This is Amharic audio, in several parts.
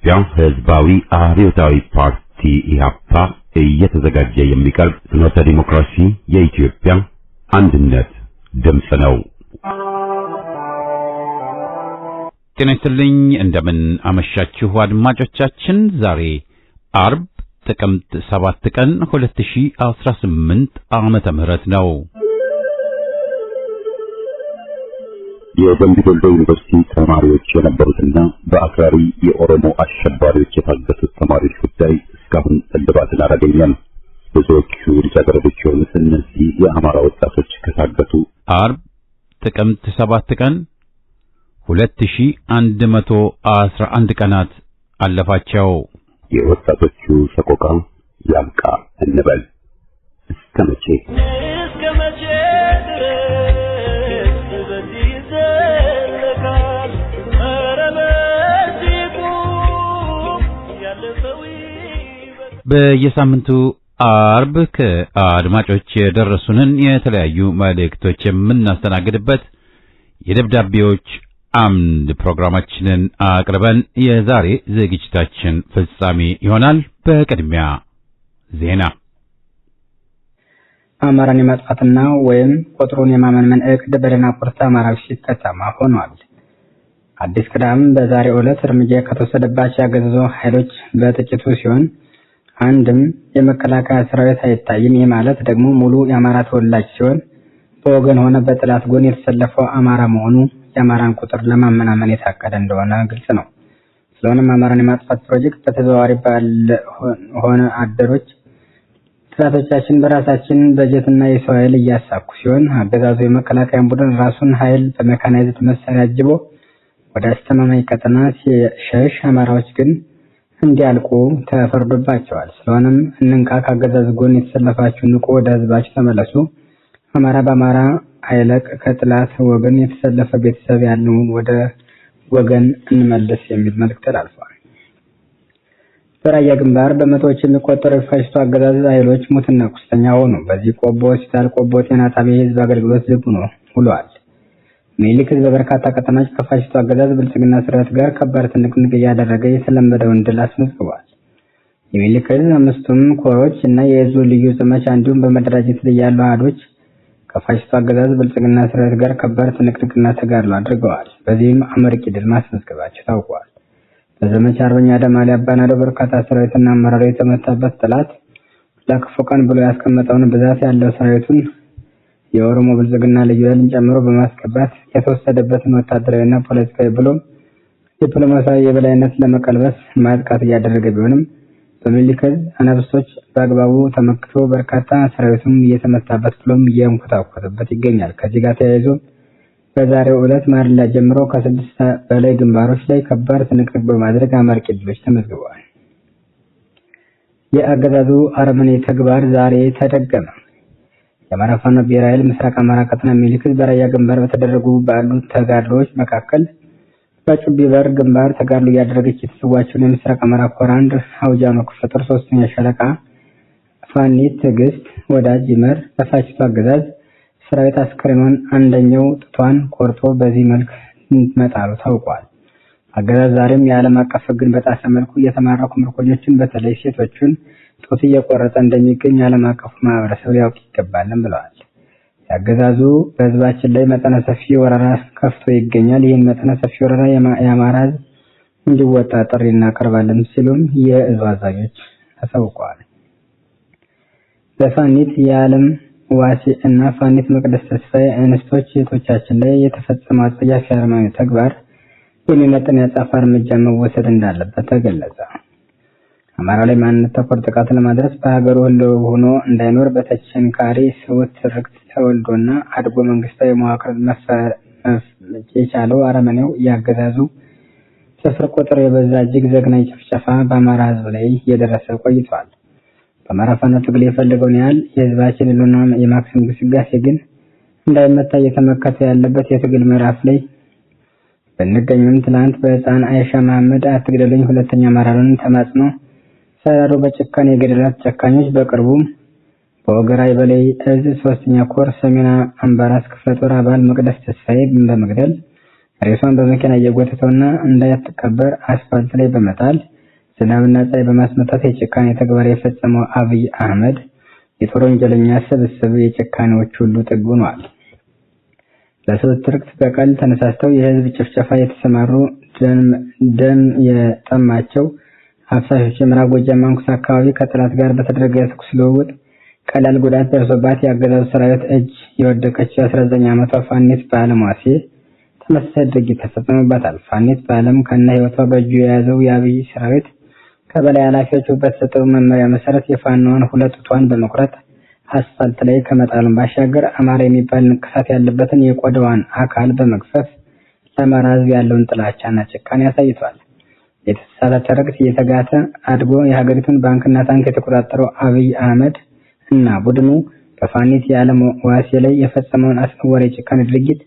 የኢትዮጵያ ሕዝባዊ አብዮታዊ ፓርቲ ኢህአፓ እየተዘጋጀ የሚቀርብ ፍኖተ ዲሞክራሲ የኢትዮጵያ አንድነት ድምፅ ነው። ጤና ይስጥልኝ፣ እንደምን አመሻችሁ አድማጮቻችን። ዛሬ አርብ ጥቅምት 7 ቀን 2018 ዓመተ ምህረት ነው። የደምቢ ዶሎ ዩኒቨርሲቲ ተማሪዎች የነበሩትና በአክራሪ የኦሮሞ አሸባሪዎች የታገቱት ተማሪዎች ጉዳይ እስካሁን እልባትን አላገኘም። ብዙዎቹ ልጃገረዶች የሆኑት እነዚህ የአማራ ወጣቶች ከታገቱ አርብ ጥቅምት 7 ቀን 2111 ቀናት አለፋቸው። የወጣቶቹ ሰቆቃ ያብቃ እንበል። እስከ መቼ በየሳምንቱ አርብ ከአድማጮች የደረሱንን የተለያዩ መልእክቶች የምናስተናግድበት የደብዳቤዎች አምድ ፕሮግራማችንን አቅርበን የዛሬ ዝግጅታችን ፍጻሜ ይሆናል። በቅድሚያ ዜና። አማራን የማጥፋትና ወይም ቁጥሩን የማመንመን እቅድ በደናቁርት አማራዎች ሲፈጸም ሆኗል። አዲስ ቅዳም በዛሬው ዕለት እርምጃ ከተወሰደባቸው ያገዛዙ ኃይሎች በጥቂቱ ሲሆን አንድም የመከላከያ ሰራዊት አይታይም። ይህ ማለት ደግሞ ሙሉ የአማራ ተወላጅ ሲሆን በወገን ሆነ በጥላት ጎን የተሰለፈው አማራ መሆኑ የአማራን ቁጥር ለማመናመን የታቀደ እንደሆነ ግልጽ ነው። ስለሆነም አማራን የማጥፋት ፕሮጀክት በተዘዋዋሪ ሆነ አደሮች ጥላቶቻችን በራሳችን በጀትና የሰው ኃይል እያሳኩ ሲሆን አገዛዙ የመከላከያን ቡድን ራሱን ኃይል በሜካናይዝድ መሳሪያ አጅቦ ወደ አስተማማኝ ቀጠና ሲሸሽ አማራዎች ግን እንዲያልቁ ተፈርዶባቸዋል። ስለሆነም እንንቃ፣ ከአገዛዝ ጎን የተሰለፋችሁ ንቁ፣ ወደ ህዝባችሁ ተመለሱ፣ አማራ በአማራ አይለቅ፣ ከጥላት ወገን የተሰለፈ ቤተሰብ ያለውን ወደ ወገን እንመልስ የሚል መልእክት ተላልፏል። በራያ ግንባር በመቶዎች የሚቆጠሩ የፋሽስቱ አገዛዝ ኃይሎች ሙትና ቁስለኛ ሆኑ። በዚህ ቆቦ ሆስፒታል፣ ቆቦ ጤና ጣቢያ የህዝብ አገልግሎት ዝግ ሆኖ ውሏል። ሚኒሊክ በበርካታ ቀጠናዎች ከፋሽስቱ አገዛዝ ብልጽግና ሰራዊት ጋር ከባድ ትንቅንቅ እያደረገ የተለመደውን ድል አስመዝግቧል። የሚኒሊክ አምስቱም ኮሮች እና የህዝቡ ልዩ ዘመቻ እንዲሁም በመደራጀት ላይ ያሉ አሃዶች ከፋሽስቱ አገዛዝ ብልጽግና ሰራዊት ጋር ከባድ ትንቅንቅና ተጋድሎ አድርገዋል። በዚህም አመርቂ ድል ማስመዝገባቸው ታውቋል። በዘመቻ አርበኛ ደማሊ አባናዶ በርካታ ሰራዊትና አመራሮች የተመታበት ጠላት ለክፉ ቀን ብሎ ያስቀመጠውን ብዛት ያለው ሰራዊቱን የኦሮሞ ብልጽግና ልዩ ኃይልን ጨምሮ በማስገባት የተወሰደበትን ወታደራዊና ፖለቲካዊ ብሎም ዲፕሎማሲያዊ የበላይነት ለመቀልበስ ማጥቃት እያደረገ ቢሆንም በሚኒሊክ አናብስቶች በአግባቡ ተመክቶ በርካታ ሰራዊቱም እየተመታበት ብሎም እየንኮታኮተበት ይገኛል። ከዚህ ጋር ተያይዞ በዛሬው ዕለት ማርላ ጀምሮ ከ6 በላይ ግንባሮች ላይ ከባድ ትንቅንቅ በማድረግ አመርቂ ድሎች ተመዝግበዋል። የአገዛዙ አረመኔ ተግባር ዛሬ ተደገመ። የአማራ ፋኖ ብሔራዊ ኃይል ምስራቅ አማራ ቀጠና ሚኒሊክ በራያ ግንባር በተደረጉ ባሉ ተጋድሎዎች መካከል በጩቢ በር ግንባር ተጋድሎ እያደረገች የተሰዋችውን የምስራቅ አማራ ኮር 1 አውጃኖ ክፍለ ጦር 3ኛ ሻለቃ ፋኒት ትዕግስት ወዳጅ ይመር በፋሽስቱ አገዛዝ ሰራዊት አስከሬኗን አንደኛው ጥቷን ቆርጦ በዚህ መልክ መጣሉ ታውቋል። አገዛዝ ዛሬም የዓለም አቀፍ ሕግን በጣሰ መልኩ የተማረኩ ምርኮኞችን በተለይ ሴቶችን ጦት እየቆረጠ እንደሚገኝ ዓለም አቀፉ ማህበረሰብ ሊያውቅ ይገባልም ብለዋል። ያገዛዙ በህዝባችን ላይ መጠነ ሰፊ ወረራ ከፍቶ ይገኛል። ይህን መጠነ ሰፊ ወረራ የአማራ ህዝብ እንዲወጣ ጥሪ እናቀርባለን ሲሉም የእዙ አዛዦች አሳውቀዋል። በፋኒት የዓለም ዋሲ እና ፋኒት መቅደስ ተስፋዬ እንስቶች እህቶቻችን ላይ የተፈጸመው አጸያፊ አረመኔያዊ ተግባር የሚመጥን የአጸፋ እርምጃ መወሰድ እንዳለበት ተገለጸ። አማራ ላይ ማንነት ተኮር ጥቃት ለማድረስ በሀገሩ ህልው ሆኖ እንዳይኖር በተቸንካሪ ሰውት ትርክት ተወልዶና አድጎ መንግስታዊ መዋቅር መፍጨ የቻለው አረመኔው ያገዛዙ ስፍር ቁጥር የበዛ እጅግ ዘግናኝ ጭፍጨፋ በአማራ ህዝብ ላይ እየደረሰ ቆይቷል። በአማራ ፋኖ ትግል የፈለገውን ያህል የህዝባችን ህልውና የማክሰም ግስጋሴ ግን እንዳይመታ እየተመከተ ያለበት የትግል ምዕራፍ ላይ በእንገኝም ትላንት በህፃን አይሻ መሐመድ አትግደሉኝ ሁለተኛ አማራን ተማጽኖ ሰራሩ በጭካኔ የገደላት ጨካኞች በቅርቡ በወገራይ በላይ እዝ 3ኛ ኮር ሰሜን አምባራስ ክፍለ ጦር አባል መቅደስ ተስፋዬ በመግደል ሬሷን በመኪና እየጎተተውና እንዳይተቀበር አስፋልት ላይ በመጣል ዝናብና ፀሐይ በማስመታት የጭካኔ ተግባር የፈጸመው አብይ አህመድ የጦር ወንጀለኛ ስብስብ የጭካኔዎች ሁሉ ጥግ ሆኗል። ለሰዎች ትርክት በቀል ተነሳስተው የህዝብ ጭፍጨፋ የተሰማሩ ደም የጠማቸው አፍሳሾች የምዕራብ ጎጃም ማንኩስ አካባቢ ከጠላት ጋር በተደረገ የተኩስ ልውውጥ ቀላል ጉዳት ደርሶባት የአገዛዙ ሰራዊት እጅ የወደቀችው 19 ዓመቷ ፋኒት በዓለም ዋሴ ተመሳሳይ ድርጊት ተፈጽሞባታል። ፋኒት በዓለም ከነ ህይወቷ በእጁ የያዘው የአብይ ሰራዊት ከበላይ ኃላፊዎቹ በተሰጠው መመሪያ መሰረት የፋኗን ሁለት ጡቷን በመቁረጥ አስፋልት ላይ ከመጣሉን ባሻገር አማራ የሚባል ንቅሳት ያለበትን የቆዳዋን አካል በመግፈፍ ለአማራ ህዝብ ያለውን ጥላቻና ጭካኔ ያሳይቷል። የተሳሳተ ትርክት እየተጋተ አድጎ የሀገሪቱን ባንክና ታንክ የተቆጣጠረው አብይ አህመድ እና ቡድኑ በፋኒት የዓለም ዋሴ ላይ የፈጸመውን አስነዋሪ ጭካኔ ድርጊት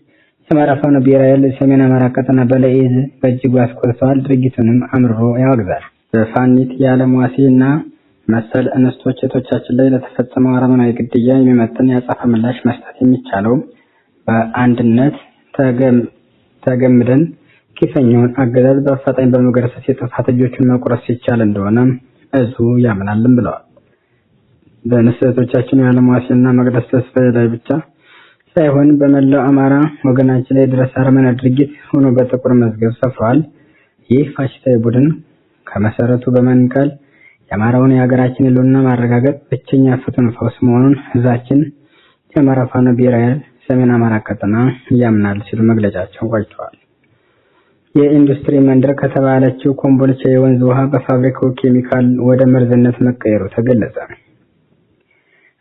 የአማራ ፋኖ ብሔራዊ ኃይል ሰሜን አማራ ቀጠና በላይ ዕዝ በእጅጉ አስቆጥተዋል። ድርጊቱንም አምርሮ ያወግዛል። በፋኒት የዓለም ዋሴ እና መሰል እንስቶች እህቶቻችን ላይ ለተፈጸመው አረመናዊ ግድያ የሚመጥን የአጸፋ ምላሽ መስጠት የሚቻለው በአንድነት ተገምደን ግፈኛውን አገዛዝ በአፋጣኝ በመገርሰስ የጥፋት እጆቹን መቁረጥ ሲቻል እንደሆነ እዙ ያምናልን ብለዋል። በእህቶቻችን የዓለም ዋሴና መቅደስ ተስፋዬ ላይ ብቻ ሳይሆን በመላው አማራ ወገናችን ላይ ድረስ አረመናዊ ድርጊት ሆኖ በጥቁር መዝገብ ሰፍሯል። ይህ ፋሽስታዊ ቡድን ከመሰረቱ በመንቀል የአማራውን የሀገራችን ህልውና ማረጋገጥ ብቸኛ ፍቱን ፈውስ መሆኑን ህዝባችን የአማራ ፋኖ ብሔራዊ ኃይል ሰሜን አማራ ቀጠና ያምናል ሲሉ መግለጫቸውን ቋጭተዋል። የኢንዱስትሪ መንደር ከተባለችው ኮምቦልቻ የወንዝ ውሃ በፋብሪካው ኬሚካል ወደ መርዝነት መቀየሩ ተገለጸ።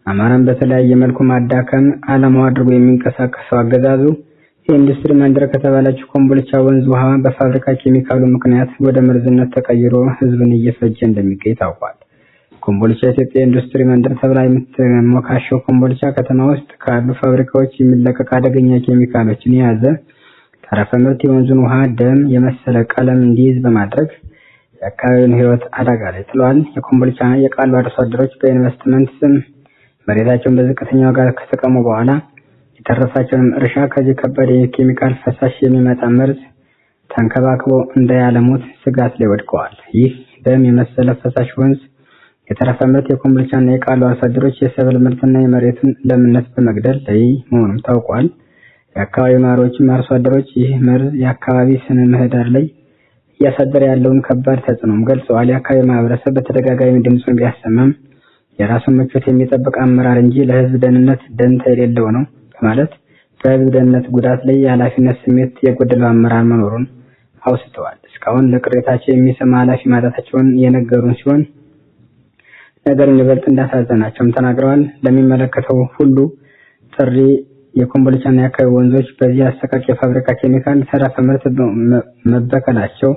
አማራን በተለያየ መልኩ ማዳከም ዓላማው አድርጎ የሚንቀሳቀሰው አገዛዙ የኢንዱስትሪ መንደር ከተባለችው ኮምቦልቻ ወንዝ ውሃ በፋብሪካ ኬሚካሉ ምክንያት ወደ መርዝነት ተቀይሮ ህዝብን እየፈጀ እንደሚገኝ ታውቋል። ኮምቦልቻ የኢትዮጵያ ኢንዱስትሪ መንደር ተብላ የምትሞካሸው ኮምቦልቻ ከተማ ውስጥ ካሉ ፋብሪካዎች የሚለቀቅ አደገኛ ኬሚካሎችን የያዘ ተረፈ ምርት የወንዙን ውሃ ደም የመሰለ ቀለም እንዲይዝ በማድረግ የአካባቢውን ህይወት አደጋ ላይ ጥሏል። የኮምቦልቻና የቃሉ አርሶ አደሮች በኢንቨስትመንት ስም መሬታቸውን በዝቅተኛ ዋጋ ከተቀሙ በኋላ የተረፋቸውን እርሻ ከዚህ ከባድ የኬሚካል ፈሳሽ የሚመጣ መርዝ ተንከባክቦ እንዳያለሙት ስጋት ላይ ወድቀዋል። ይህ ደም የመሰለ ፈሳሽ ወንዝ የተረፈ ምርት የኮምቦልቻና የቃሉ አርሶ አደሮች የሰብል ምርትና የመሬቱን ለምነት በመግደል ላይ መሆኑም ታውቋል። የአካባቢው ነዋሪዎችም አርሶ አደሮች ይህ መርዝ የአካባቢ ስነ ምህዳር ላይ እያሳደረ ያለውን ከባድ ተጽዕኖም ገልጸዋል። የአካባቢ ማህበረሰብ በተደጋጋሚ ድምፁን ቢያሰማም የራሱን ምቾት የሚጠብቅ አመራር እንጂ ለህዝብ ደህንነት ደንታ የሌለው ነው በማለት በህዝብ ደህንነት ጉዳት ላይ የኃላፊነት ስሜት የጎደለው አመራር መኖሩን አውስተዋል። እስካሁን ለቅሬታቸው የሚሰማ ኃላፊ ማጣታቸውን የነገሩን ሲሆን ነገሩን ይበልጥ እንዳሳዘናቸውም ተናግረዋል። ለሚመለከተው ሁሉ ጥሪ የኮምቦልቻና የአካባቢ ወንዞች በዚህ አሰቃቂ የፋብሪካ ኬሚካል ተረፈ ምርት መበከላቸው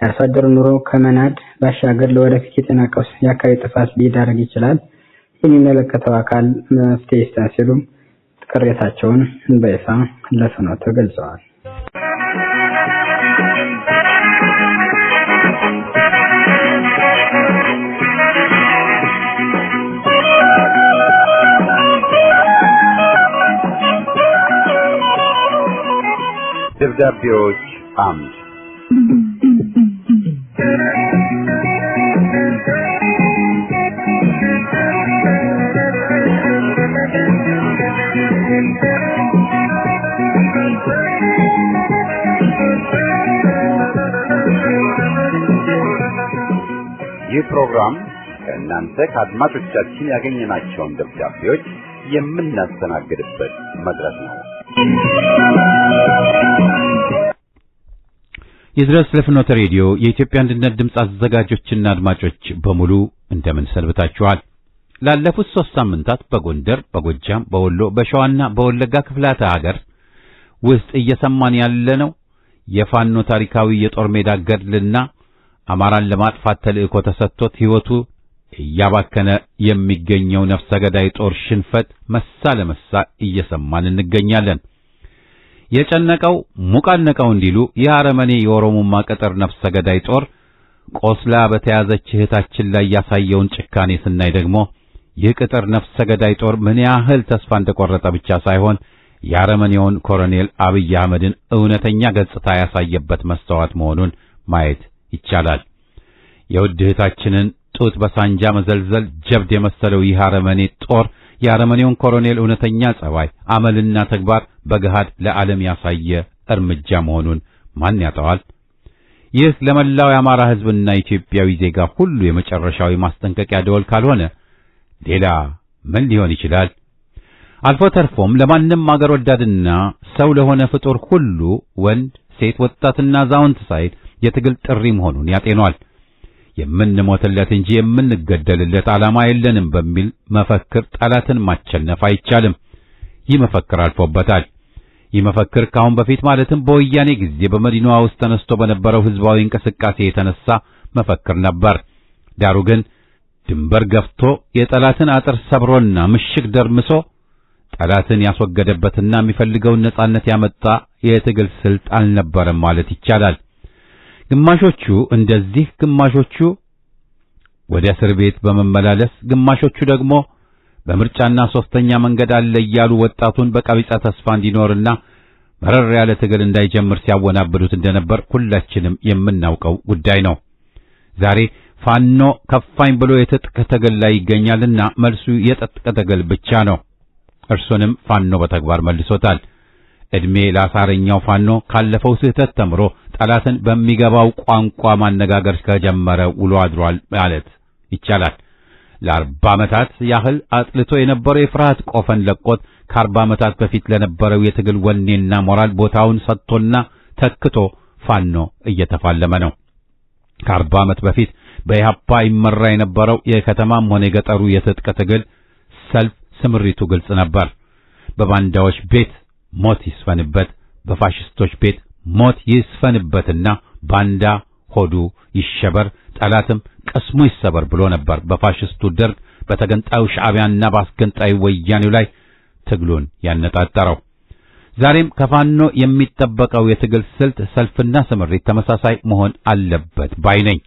የአርሶ አደሩ ኑሮ ከመናድ ባሻገር ለወደፊት የጤና ቀውስ የአካባቢ ጥፋት ሊዳረግ ይችላል። የሚመለከተው አካል መፍትሄ ይስጠን ሲሉ ቅሬታቸውን በይፋ ለፍኖተ ገልጸዋል። ደብዳቤዎች አምድ ይህ ፕሮግራም ከእናንተ ከአድማጮቻችን ያገኘናቸውን ደብዳቤዎች የምናስተናግድበት መድረክ ነው። ይድረስ ለፍኖተ ሬዲዮ የኢትዮጵያ አንድነት ድምፅ አዘጋጆችና አድማጮች በሙሉ እንደምን ሰንብታችኋል? ላለፉት 3 ሳምንታት በጎንደር፣ በጎጃም፣ በወሎ፣ በሸዋና በወለጋ ክፍላተ ሀገር ውስጥ እየሰማን ያለነው የፋኖ ታሪካዊ የጦር ሜዳ ገድልና አማራን ለማጥፋት ተልእኮ ተሰጥቶት ሕይወቱ እያባከነ የሚገኘው ነፍሰ ገዳይ ጦር ሽንፈት መሳ ለመሳ እየሰማን እንገኛለን። የጨነቀው ሙቃነቀው እንዲሉ የአረመኔ የኦሮሞማ ቅጥር ነፍሰ ገዳይ ጦር ቆስላ በተያዘች እህታችን ላይ ያሳየውን ጭካኔ ስናይ ደግሞ ይህ ቅጥር ነፍሰ ገዳይ ጦር ምን ያህል ተስፋ እንደቆረጠ ብቻ ሳይሆን የአረመኔውን ኮሎኔል አብይ አህመድን እውነተኛ ገጽታ ያሳየበት መስተዋት መሆኑን ማየት ይቻላል። የውድ እህታችንን ጡት በሳንጃ መዘልዘል ጀብድ የመሰለው ይህ አረመኔ ጦር የአረመኔውን ኮሎኔል እውነተኛ ጸባይ፣ አመልና ተግባር በገሃድ ለዓለም ያሳየ እርምጃ መሆኑን ማን ያጠዋል? ይህ ለመላው የአማራ ሕዝብና ኢትዮጵያዊ ዜጋ ሁሉ የመጨረሻዊ ማስጠንቀቂያ ደወል ካልሆነ ሌላ ምን ሊሆን ይችላል? አልፎ ተርፎም ለማንም አገር ወዳድና ሰው ለሆነ ፍጡር ሁሉ ወንድ፣ ሴት፣ ወጣትና አዛውንት ሳይል የትግል ጥሪ መሆኑን ያጤኗል። የምንሞትለት እንጂ የምንገደልለት ዓላማ የለንም በሚል መፈክር ጠላትን ማቸነፍ አይቻልም። ይህ መፈክር አልፎበታል። ይህ መፈክር ካሁን በፊት ማለትም በወያኔ ጊዜ በመዲናዋ ውስጥ ተነስቶ በነበረው ህዝባዊ እንቅስቃሴ የተነሳ መፈክር ነበር። ዳሩ ግን ድንበር ገፍቶ የጠላትን አጥር ሰብሮና ምሽግ ደርምሶ ጠላትን ያስወገደበትና የሚፈልገውን ነጻነት ያመጣ የትግል ስልት አልነበረም ማለት ይቻላል። ግማሾቹ እንደዚህ፣ ግማሾቹ ወደ እስር ቤት በመመላለስ ግማሾቹ ደግሞ በምርጫና ሶስተኛ መንገድ አለ እያሉ ወጣቱን በቀቢጸ ተስፋ እንዲኖርና መረር ያለ ትግል እንዳይጀምር ሲያወናብዱት እንደነበር ሁላችንም የምናውቀው ጉዳይ ነው። ዛሬ ፋኖ ከፋኝ ብሎ የትጥቅ ትግል ላይ ይገኛልና መልሱ የትጥቅ ትግል ብቻ ነው። እርሱንም ፋኖ በተግባር መልሶታል። እድሜ ላሳረኛው ፋኖ ካለፈው ስህተት ተምሮ ጠላትን በሚገባው ቋንቋ ማነጋገር ከጀመረ ውሎ አድሯል ማለት ይቻላል። ለ40 ዓመታት ያህል አጥልቶ የነበረው የፍርሃት ቆፈን ለቆት ከ40 ዓመታት በፊት ለነበረው የትግል ወኔና ሞራል ቦታውን ሰጥቶና ተክቶ ፋኖ እየተፋለመ ነው። ከ40 ዓመት በፊት በኢህአፓ ይመራ የነበረው የከተማም ሆነ የገጠሩ የትጥቅ ትግል ሰልፍ ስምሪቱ ግልጽ ነበር። በባንዳዎች ቤት ሞት ይስፈንበት፣ በፋሽስቶች ቤት ሞት ይስፈንበትና ባንዳ ሆዱ ይሸበር፣ ጠላትም ቅስሙ ይሰበር ብሎ ነበር በፋሽስቱ ደርግ፣ በተገንጣዩ ሻዕቢያና በአስገንጣዩ ወያኔው ላይ ትግሉን ያነጣጠረው። ዛሬም ከፋኖ የሚጠበቀው የትግል ስልት፣ ሰልፍና ስምሪት ተመሳሳይ መሆን አለበት ባይ ነኝ።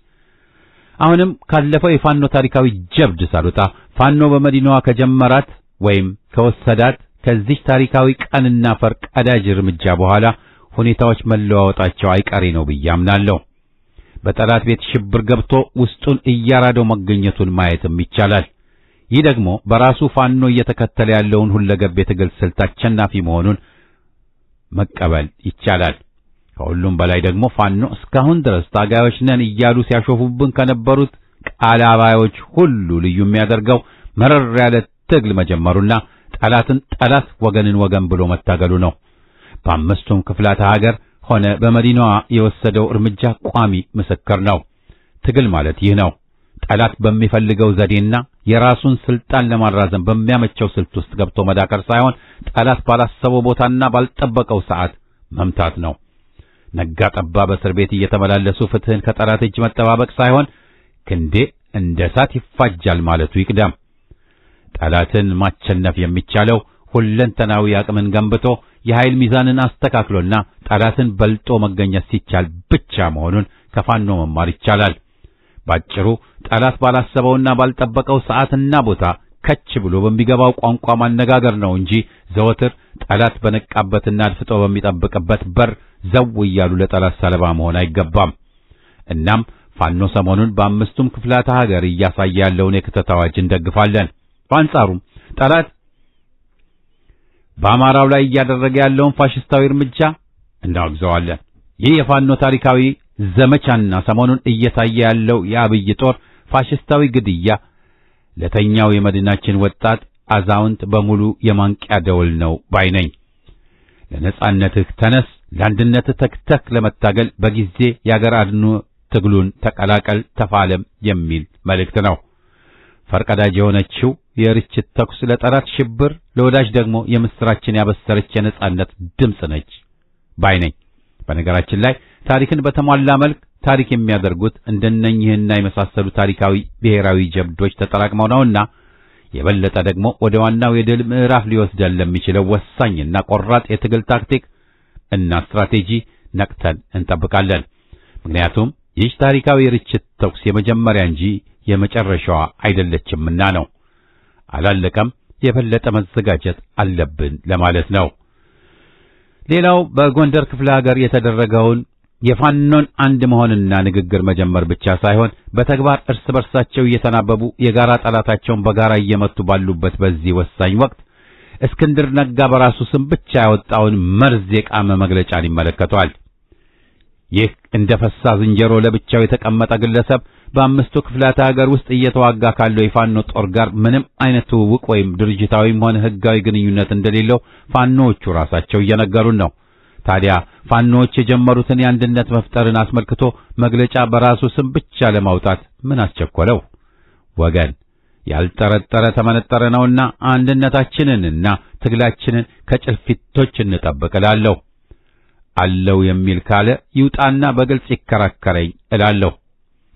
አሁንም ካለፈው የፋኖ ታሪካዊ ጀብድ ሳሉታ ፋኖ በመዲናዋ ከጀመራት ወይም ከወሰዳት ከዚህ ታሪካዊ ቀንና ፈር ቀዳጅ እርምጃ በኋላ ሁኔታዎች መለዋወጣቸው አይቀሬ ነው ብዬ አምናለሁ። በጠላት ቤት ሽብር ገብቶ ውስጡን እያራደው መገኘቱን ማየትም ይቻላል። ይህ ደግሞ በራሱ ፋኖ እየተከተለ ያለውን ሁለገብ የትግል ስልት አሸናፊ መሆኑን መቀበል ይቻላል። ከሁሉም በላይ ደግሞ ፋኖ እስካሁን ድረስ ታጋዮች ነን እያሉ ሲያሾፉብን ከነበሩት ቃላባዮች ሁሉ ልዩ የሚያደርገው መረር ያለ ትግል መጀመሩና ጠላትን ጠላት ወገንን ወገን ብሎ መታገሉ ነው። በአምስቱም ክፍላተ ሀገር ሆነ በመዲናዋ የወሰደው እርምጃ ቋሚ ምስክር ነው። ትግል ማለት ይህ ነው። ጠላት በሚፈልገው ዘዴና የራሱን ስልጣን ለማራዘም በሚያመቸው ስልት ውስጥ ገብቶ መዳከር ሳይሆን ጠላት ባላሰበው ቦታና ባልጠበቀው ሰዓት መምታት ነው። ነጋ ጠባ በእስር ቤት እየተመላለሱ ፍትህን ከጠላት እጅ መጠባበቅ ሳይሆን ክንዴ እንደ እሳት ይፋጃል ማለቱ ይቅደም። ጠላትን ማቸነፍ የሚቻለው ሁለንተናዊ አቅምን ገንብቶ የኃይል ሚዛንን አስተካክሎና ጠላትን በልጦ መገኘት ሲቻል ብቻ መሆኑን ከፋኖ መማር ይቻላል። ባጭሩ ጠላት ባላሰበውና ባልጠበቀው ሰዓትና ቦታ ከች ብሎ በሚገባው ቋንቋ ማነጋገር ነው እንጂ ዘወትር ጠላት በነቃበትና አድፍጦ በሚጠብቅበት በር ዘው እያሉ ለጠላት ሰለባ መሆን አይገባም። እናም ፋኖ ሰሞኑን በአምስቱም ክፍላተ ሀገር እያሳየ ያለውን የክተት አዋጅ እንደግፋለን። በአንጻሩም ጠላት በአማራው ላይ እያደረገ ያለውን ፋሽስታዊ እርምጃ እናወግዘዋለን። ይህ የፋኖ ታሪካዊ ዘመቻና ሰሞኑን እየታየ ያለው የአብይ ጦር ፋሽስታዊ ግድያ ለተኛው የመዲናችን ወጣት አዛውንት በሙሉ የማንቂያ ደወል ነው ባይ ነኝ። ለነጻነትህ ተነስ፣ ለአንድነትህ ተክተክ ለመታገል በጊዜ የአገር አድኖ ትግሉን ተቀላቀል፣ ተፋለም የሚል መልእክት ነው። ፈርቀዳጅ የሆነችው የርችት ተኩስ ለጠላት ሽብር፣ ለወዳጅ ደግሞ የምስራችን ያበሰረች የነጻነት ድምፅ ነች ባይ ነኝ። በነገራችን ላይ ታሪክን በተሟላ መልክ ታሪክ የሚያደርጉት እንደነኚህና የመሳሰሉ ታሪካዊ ብሔራዊ ጀብዶች ተጠራቅመው ነውና የበለጠ ደግሞ ወደ ዋናው የድል ምዕራፍ ሊወስደን ለሚችለው ወሳኝና ቆራጥ የትግል ታክቲክ እና ስትራቴጂ ነቅተን እንጠብቃለን። ምክንያቱም ይህ ታሪካዊ የርችት ተኩስ የመጀመሪያ እንጂ የመጨረሻዋ አይደለችምና ነው። አላለቀም፣ የበለጠ መዘጋጀት አለብን ለማለት ነው። ሌላው በጎንደር ክፍለ ሀገር የተደረገውን የፋኖን አንድ መሆንና ንግግር መጀመር ብቻ ሳይሆን በተግባር እርስ በርሳቸው እየተናበቡ የጋራ ጠላታቸውን በጋራ እየመቱ ባሉበት በዚህ ወሳኝ ወቅት እስክንድር ነጋ በራሱ ስም ብቻ ያወጣውን መርዝ የቃመ መግለጫን ይመለከቷል። ይህ እንደ ፈሳ ዝንጀሮ ለብቻው የተቀመጠ ግለሰብ በአምስቱ ክፍላተ ሀገር ውስጥ እየተዋጋ ካለው የፋኖ ጦር ጋር ምንም አይነት ትውውቅ ወይም ድርጅታዊም ሆነ ሕጋዊ ግንኙነት እንደሌለው ፋኖዎቹ ራሳቸው እየነገሩን ነው። ታዲያ ፋኖዎች የጀመሩትን የአንድነት መፍጠርን አስመልክቶ መግለጫ በራሱ ስም ብቻ ለማውጣት ምን አስቸኮለው? ወገን ያልጠረጠረ ተመነጠረ ነውና አንድነታችንንና ትግላችንን ከጭልፊቶች እንጠብቅላለሁ። አለው የሚል ካለ ይውጣና በግልጽ ይከራከረኝ እላለሁ።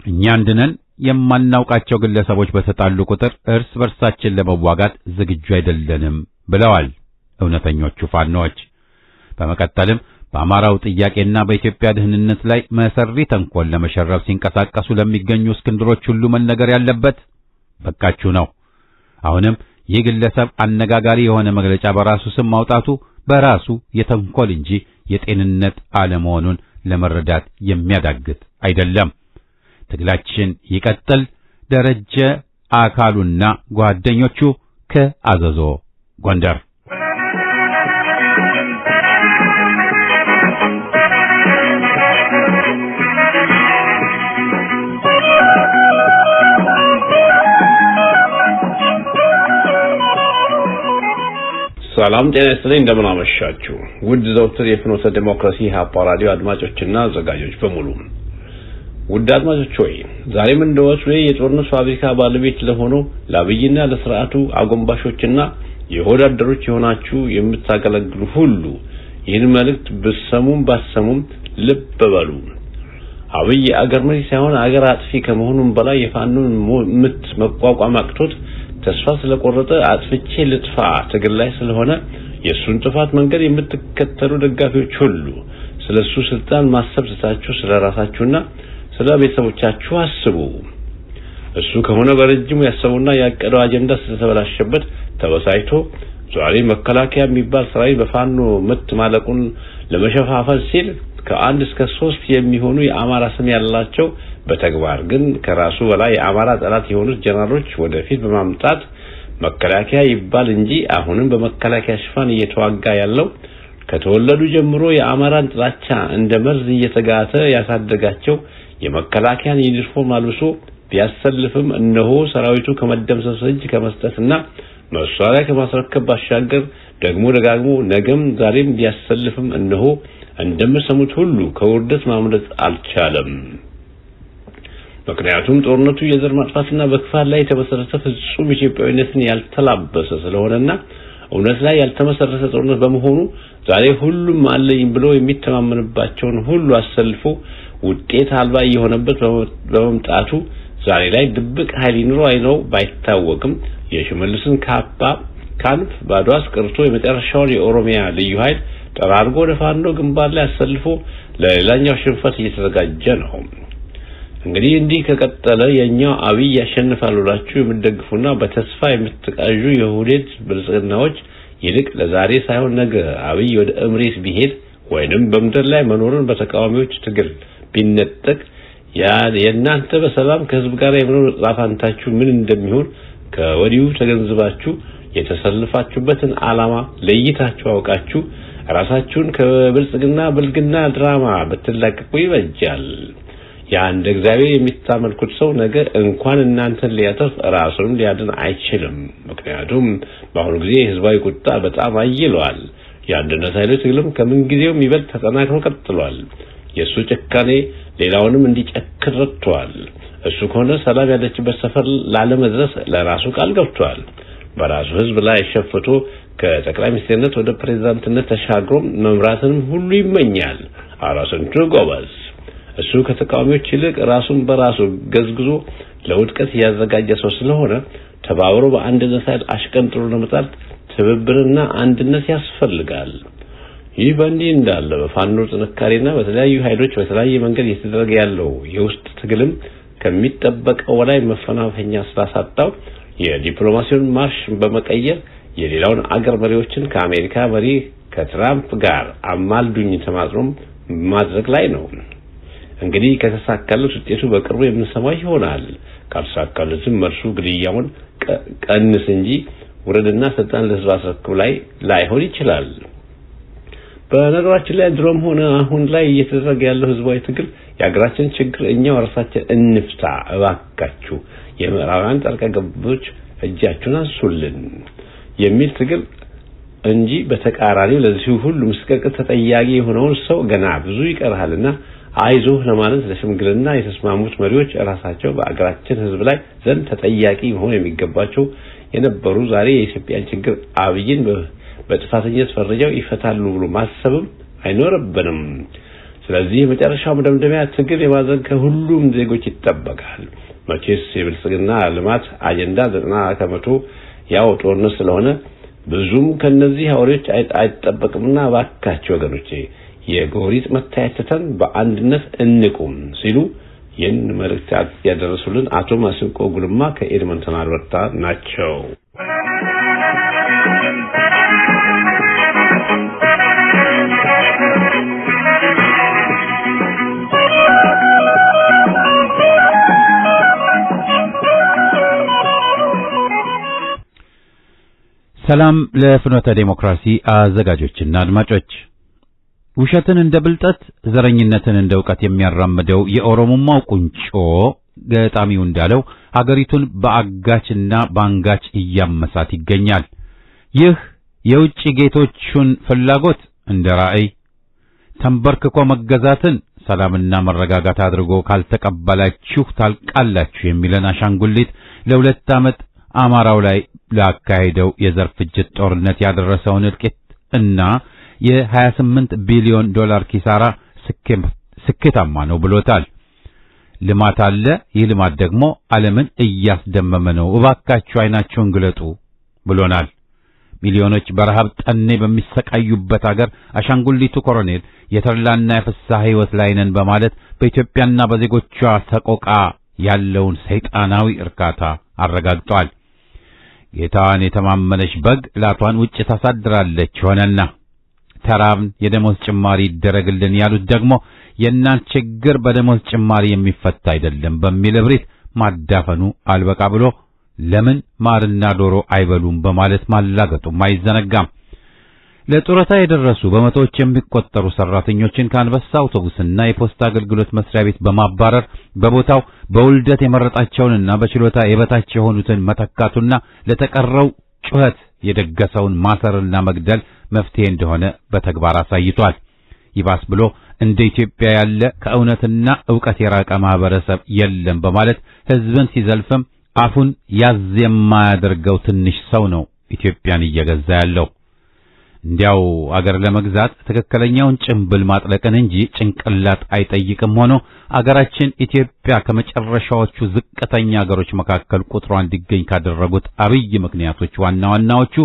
እኛ አንድነን የማናውቃቸው ግለሰቦች በተጣሉ ቁጥር እርስ በርሳችን ለመዋጋት ዝግጁ አይደለንም ብለዋል እውነተኞቹ ፋኖዎች። በመቀጠልም በአማራው ጥያቄና በኢትዮጵያ ደህንነት ላይ መሰሪ ተንኮል ለመሸረብ ሲንቀሳቀሱ ለሚገኙ እስክንድሮች ሁሉ መነገር ያለበት በቃችሁ ነው። አሁንም ይህ ግለሰብ አነጋጋሪ የሆነ መግለጫ በራሱ ስም ማውጣቱ በራሱ የተንኮል እንጂ የጤንነት አለመሆኑን ለመረዳት የሚያዳግት አይደለም። ትግላችን ይቀጥል። ደረጀ አካሉና ጓደኞቹ ከአዘዞ ጎንደር። ሰላም ጤና ይስጥልኝ። እንደምን አመሻችሁ ውድ ዘውትር የፍኖተ ዲሞክራሲ ሀፓ ራዲዮ አድማጮችና አዘጋጆች በሙሉ። ውድ አድማጮች ሆይ ዛሬም እንደወትሮ የጦርነት ፋብሪካ ባለቤት ለሆነው ለአብይና ለስርዓቱ አጎንባሾችና የሆዳደሮች የሆናችሁ የምታገለግሉ ሁሉ ይህን መልእክት ብትሰሙም ባትሰሙም ልብ በሉ። አብይ አገር መሪ ሳይሆን አገር አጥፊ ከመሆኑም በላይ የፋኖን ምት መቋቋም አቅቶት ተስፋ ስለቆረጠ አጥፍቼ ልጥፋ ትግል ላይ ስለሆነ የሱን ጥፋት መንገድ የምትከተሉ ደጋፊዎች ሁሉ ስለሱ ስልጣን ማሰብ ትታችሁ ስለራሳችሁና ስለ ቤተሰቦቻችሁ አስቡ። እሱ ከሆነ በረጅሙ ያሰቡና ያቀደው አጀንዳ ስለተበላሸበት ተበሳይቶ ዛሬ መከላከያ የሚባል ሰራዊት በፋኖ ምት ማለቁን ለመሸፋፈል ሲል ከአንድ እስከ 3 የሚሆኑ የአማራ ስም ያላቸው በተግባር ግን ከራሱ በላይ የአማራ ጠላት የሆኑት ጀነራሎች ወደፊት በማምጣት መከላከያ ይባል እንጂ አሁንም በመከላከያ ሽፋን እየተዋጋ ያለው ከተወለዱ ጀምሮ የአማራን ጥላቻ እንደ መርዝ እየተጋተ ያሳደጋቸው የመከላከያን ዩኒፎርም አልብሶ ቢያሰልፍም እነሆ ሰራዊቱ ከመደምሰስ እጅ ከመስጠትና መሳሪያ ከማስረከብ ባሻገር ደግሞ ደጋግሞ ነገም ዛሬም ቢያሰልፍም እነሆ እንደምሰሙት ሁሉ ከውርደት ማምለጥ አልቻለም። ምክንያቱም ጦርነቱ የዘር ማጥፋትና በክፋት ላይ የተመሰረተ ፍጹም ኢትዮጵያዊነትን ያልተላበሰ ስለሆነና እውነት ላይ ያልተመሰረተ ጦርነት በመሆኑ ዛሬ ሁሉም አለኝ ብሎ የሚተማመንባቸውን ሁሉ አሰልፎ ውጤት አልባ የሆነበት በመምጣቱ ዛሬ ላይ ድብቅ ኃይል ይኑረው አይኖር ባይታወቅም የሽመልስን ካምፕ ባዶ አስቀርቶ የመጨረሻውን የኦሮሚያ ልዩ ኃይል ጠራርጎ ለፋኖ ግንባር ላይ አሰልፎ ለሌላኛው ሽንፈት እየተዘጋጀ ነው። እንግዲህ እንዲህ ከቀጠለ የኛው አብይ ያሸንፋል ብላችሁ የምትደግፉና በተስፋ የምትቃዡ የሁዴት ብልጽግናዎች ይልቅ ለዛሬ ሳይሆን ነገ አብይ ወደ እምሬት ቢሄድ ወይንም በመንደር ላይ መኖርን በተቃዋሚዎች ትግል ቢነጠቅ የእናንተ በሰላም ከህዝብ ጋር የመኖር ጣፋንታችሁ ምን እንደሚሆን ከወዲሁ ተገንዝባችሁ የተሰልፋችሁበትን ዓላማ ለይታችሁ አውቃችሁ ራሳችሁን ከብልጽግና ድራማ በትላቀቁ ይበጃል። የአንድ እግዚአብሔር የሚታመልኩት ሰው ነገ እንኳን እናንተን ሊያተርፍ ራሱን ሊያድን አይችልም። ምክንያቱም በአሁኑ ጊዜ ህዝባዊ ቁጣ በጣም አይሏል። የአንድነት ኃይሎች ትግልም ከምን ጊዜውም ይበልጥ ተጠናክሮ ቀጥሏል። የሱ ጭካኔ ሌላውንም እንዲጨክር ረድቷል። እሱ ከሆነ ሰላም ያለችበት ሰፈር ላለመድረስ ለራሱ ቃል ገብቷል። በራሱ ህዝብ ላይ ሸፍቶ ከጠቅላይ ሚኒስትርነት ወደ ፕሬዝዳንትነት ተሻግሮ መምራትንም ሁሉ ይመኛል። አራስንቱ ጎበዝ። እሱ ከተቃዋሚዎች ይልቅ ራሱን በራሱ ገዝግዞ ለውድቀት ያዘጋጀ ሰው ስለሆነ ተባብሮ በአንድነት ኃይል አሽቀንጥሮ ለመጣል ትብብርና አንድነት ያስፈልጋል። ይህ በእንዲህ እንዳለ በፋኖ ጥንካሬና በተለያዩ ኃይሎች በተለያየ መንገድ እየተደረገ ያለው የውስጥ ትግልም ከሚጠበቀው በላይ መፈናፈኛ ስላሳጣው የዲፕሎማሲውን ማርሽ በመቀየር የሌላውን አገር መሪዎችን ከአሜሪካ መሪ ከትራምፕ ጋር አማልዱኝ ተማጽኖም ማድረግ ላይ ነው። እንግዲህ ከተሳካለት ውጤቱ በቅርቡ የምንሰማው ይሆናል። ካልተሳካለትም መርሱ ግድያውን ቀንስ እንጂ ውረድና ስልጣን ለህዝብ አስረክብ ላይ ላይሆን ይችላል። በነገራችን ላይ ድሮም ሆነ አሁን ላይ እየተደረገ ያለው ህዝባዊ ትግል የአገራችን ችግር እኛው ራሳችን እንፍታ እባካችሁ የምዕራባውያን ጣልቃ ገብቶች እጃችሁን አንሱልን የሚል ትግል እንጂ በተቃራኒው ለዚህ ሁሉ ምስቅልቅል ተጠያቂ የሆነውን ሰው ገና ብዙ ይቀርሃልና አይዞህ ለማለት ለሽምግልና የተስማሙት መሪዎች ራሳቸው በአገራችን ህዝብ ላይ ዘንድ ተጠያቂ መሆን የሚገባቸው የነበሩ ዛሬ የኢትዮጵያን ችግር አብይን በጥፋተኝነት ፈርጀው ይፈታሉ ብሎ ማሰብም አይኖርብንም። ስለዚህ መጨረሻው መደምደሚያ ትግል የማድረግ ከሁሉም ዜጎች ይጠበቃል። መቼስ የብልጽግና ልማት አጀንዳ 90% ያው ጦርነት ስለሆነ ብዙም ከነዚህ አውሬዎች አይጠበቅምና ባካችሁ ወገኖቼ የጎሪጥ መታየተን በአንድነት እንቁም ሲሉ ይህን መልእክት ያደረሱልን አቶ ማስንቆ ጉልማ ከኤድመንተን አልበርታ ናቸው። ሰላም ለፍኖተ ዲሞክራሲ አዘጋጆችና አድማጮች። ውሸትን እንደ ብልጠት ዘረኝነትን እንደ ዕውቀት የሚያራምደው የኦሮሞማው ቁንጮ ገጣሚው እንዳለው ሀገሪቱን በአጋችና ባንጋች እያመሳት ይገኛል። ይህ የውጭ ጌቶቹን ፍላጎት እንደ ራዕይ ተንበርክኮ መገዛትን ሰላምና መረጋጋት አድርጎ ካልተቀበላችሁ ታልቃላችሁ የሚለን አሻንጉሊት ለሁለት ዓመት አማራው ላይ ላካሄደው የዘር ፍጅት ጦርነት ያደረሰውን እልቂት እና የ28 ቢሊዮን ዶላር ኪሳራ ስኬታማ ነው ብሎታል። ልማት አለ። ይህ ልማት ደግሞ ዓለምን እያስደመመ ነው። እባካችሁ አይናችሁን ግለጡ ብሎናል። ሚሊዮኖች በረሃብ ጠኔ በሚሰቃዩበት ሀገር አሻንጉሊቱ ኮሎኔል የተድላና የፍስሐ ሕይወት ላይ ነን በማለት በኢትዮጵያና በዜጎቿ ሰቆቃ ያለውን ሰይጣናዊ እርካታ አረጋግጧል። ጌታዋን የተማመነች በግ ላቷን ውጭ ታሳድራለች ሆነና ተራብን የደሞዝ ጭማሪ ይደረግልን ያሉት ደግሞ የእናንተ ችግር በደሞዝ ጭማሪ የሚፈታ አይደለም በሚል እብሪት ማዳፈኑ አልበቃ ብሎ ለምን ማርና ዶሮ አይበሉም በማለት ማላገጡም አይዘነጋም። ለጡረታ የደረሱ በመቶዎች የሚቆጠሩ ሰራተኞችን ከአንበሳ አውቶቡስና የፖስታ አገልግሎት መስሪያ ቤት በማባረር በቦታው በውልደት የመረጣቸውንና በችሎታ የበታች የሆኑትን መተካቱና ለተቀረው ጩኸት የደገሰውን ማሰርና መግደል መፍትሄ እንደሆነ በተግባር አሳይቷል። ይባስ ብሎ እንደ ኢትዮጵያ ያለ ከእውነትና ዕውቀት የራቀ ማህበረሰብ የለም በማለት ህዝብን ሲዘልፍም አፉን ያዝ የማያደርገው ትንሽ ሰው ነው ኢትዮጵያን እየገዛ ያለው። እንዲያው አገር ለመግዛት ትክክለኛውን ጭምብል ማጥለቅን እንጂ ጭንቅላት አይጠይቅም። ሆኖ አገራችን ኢትዮጵያ ከመጨረሻዎቹ ዝቅተኛ አገሮች መካከል ቁጥሯ እንዲገኝ ካደረጉት አብይ ምክንያቶች ዋናዎቹ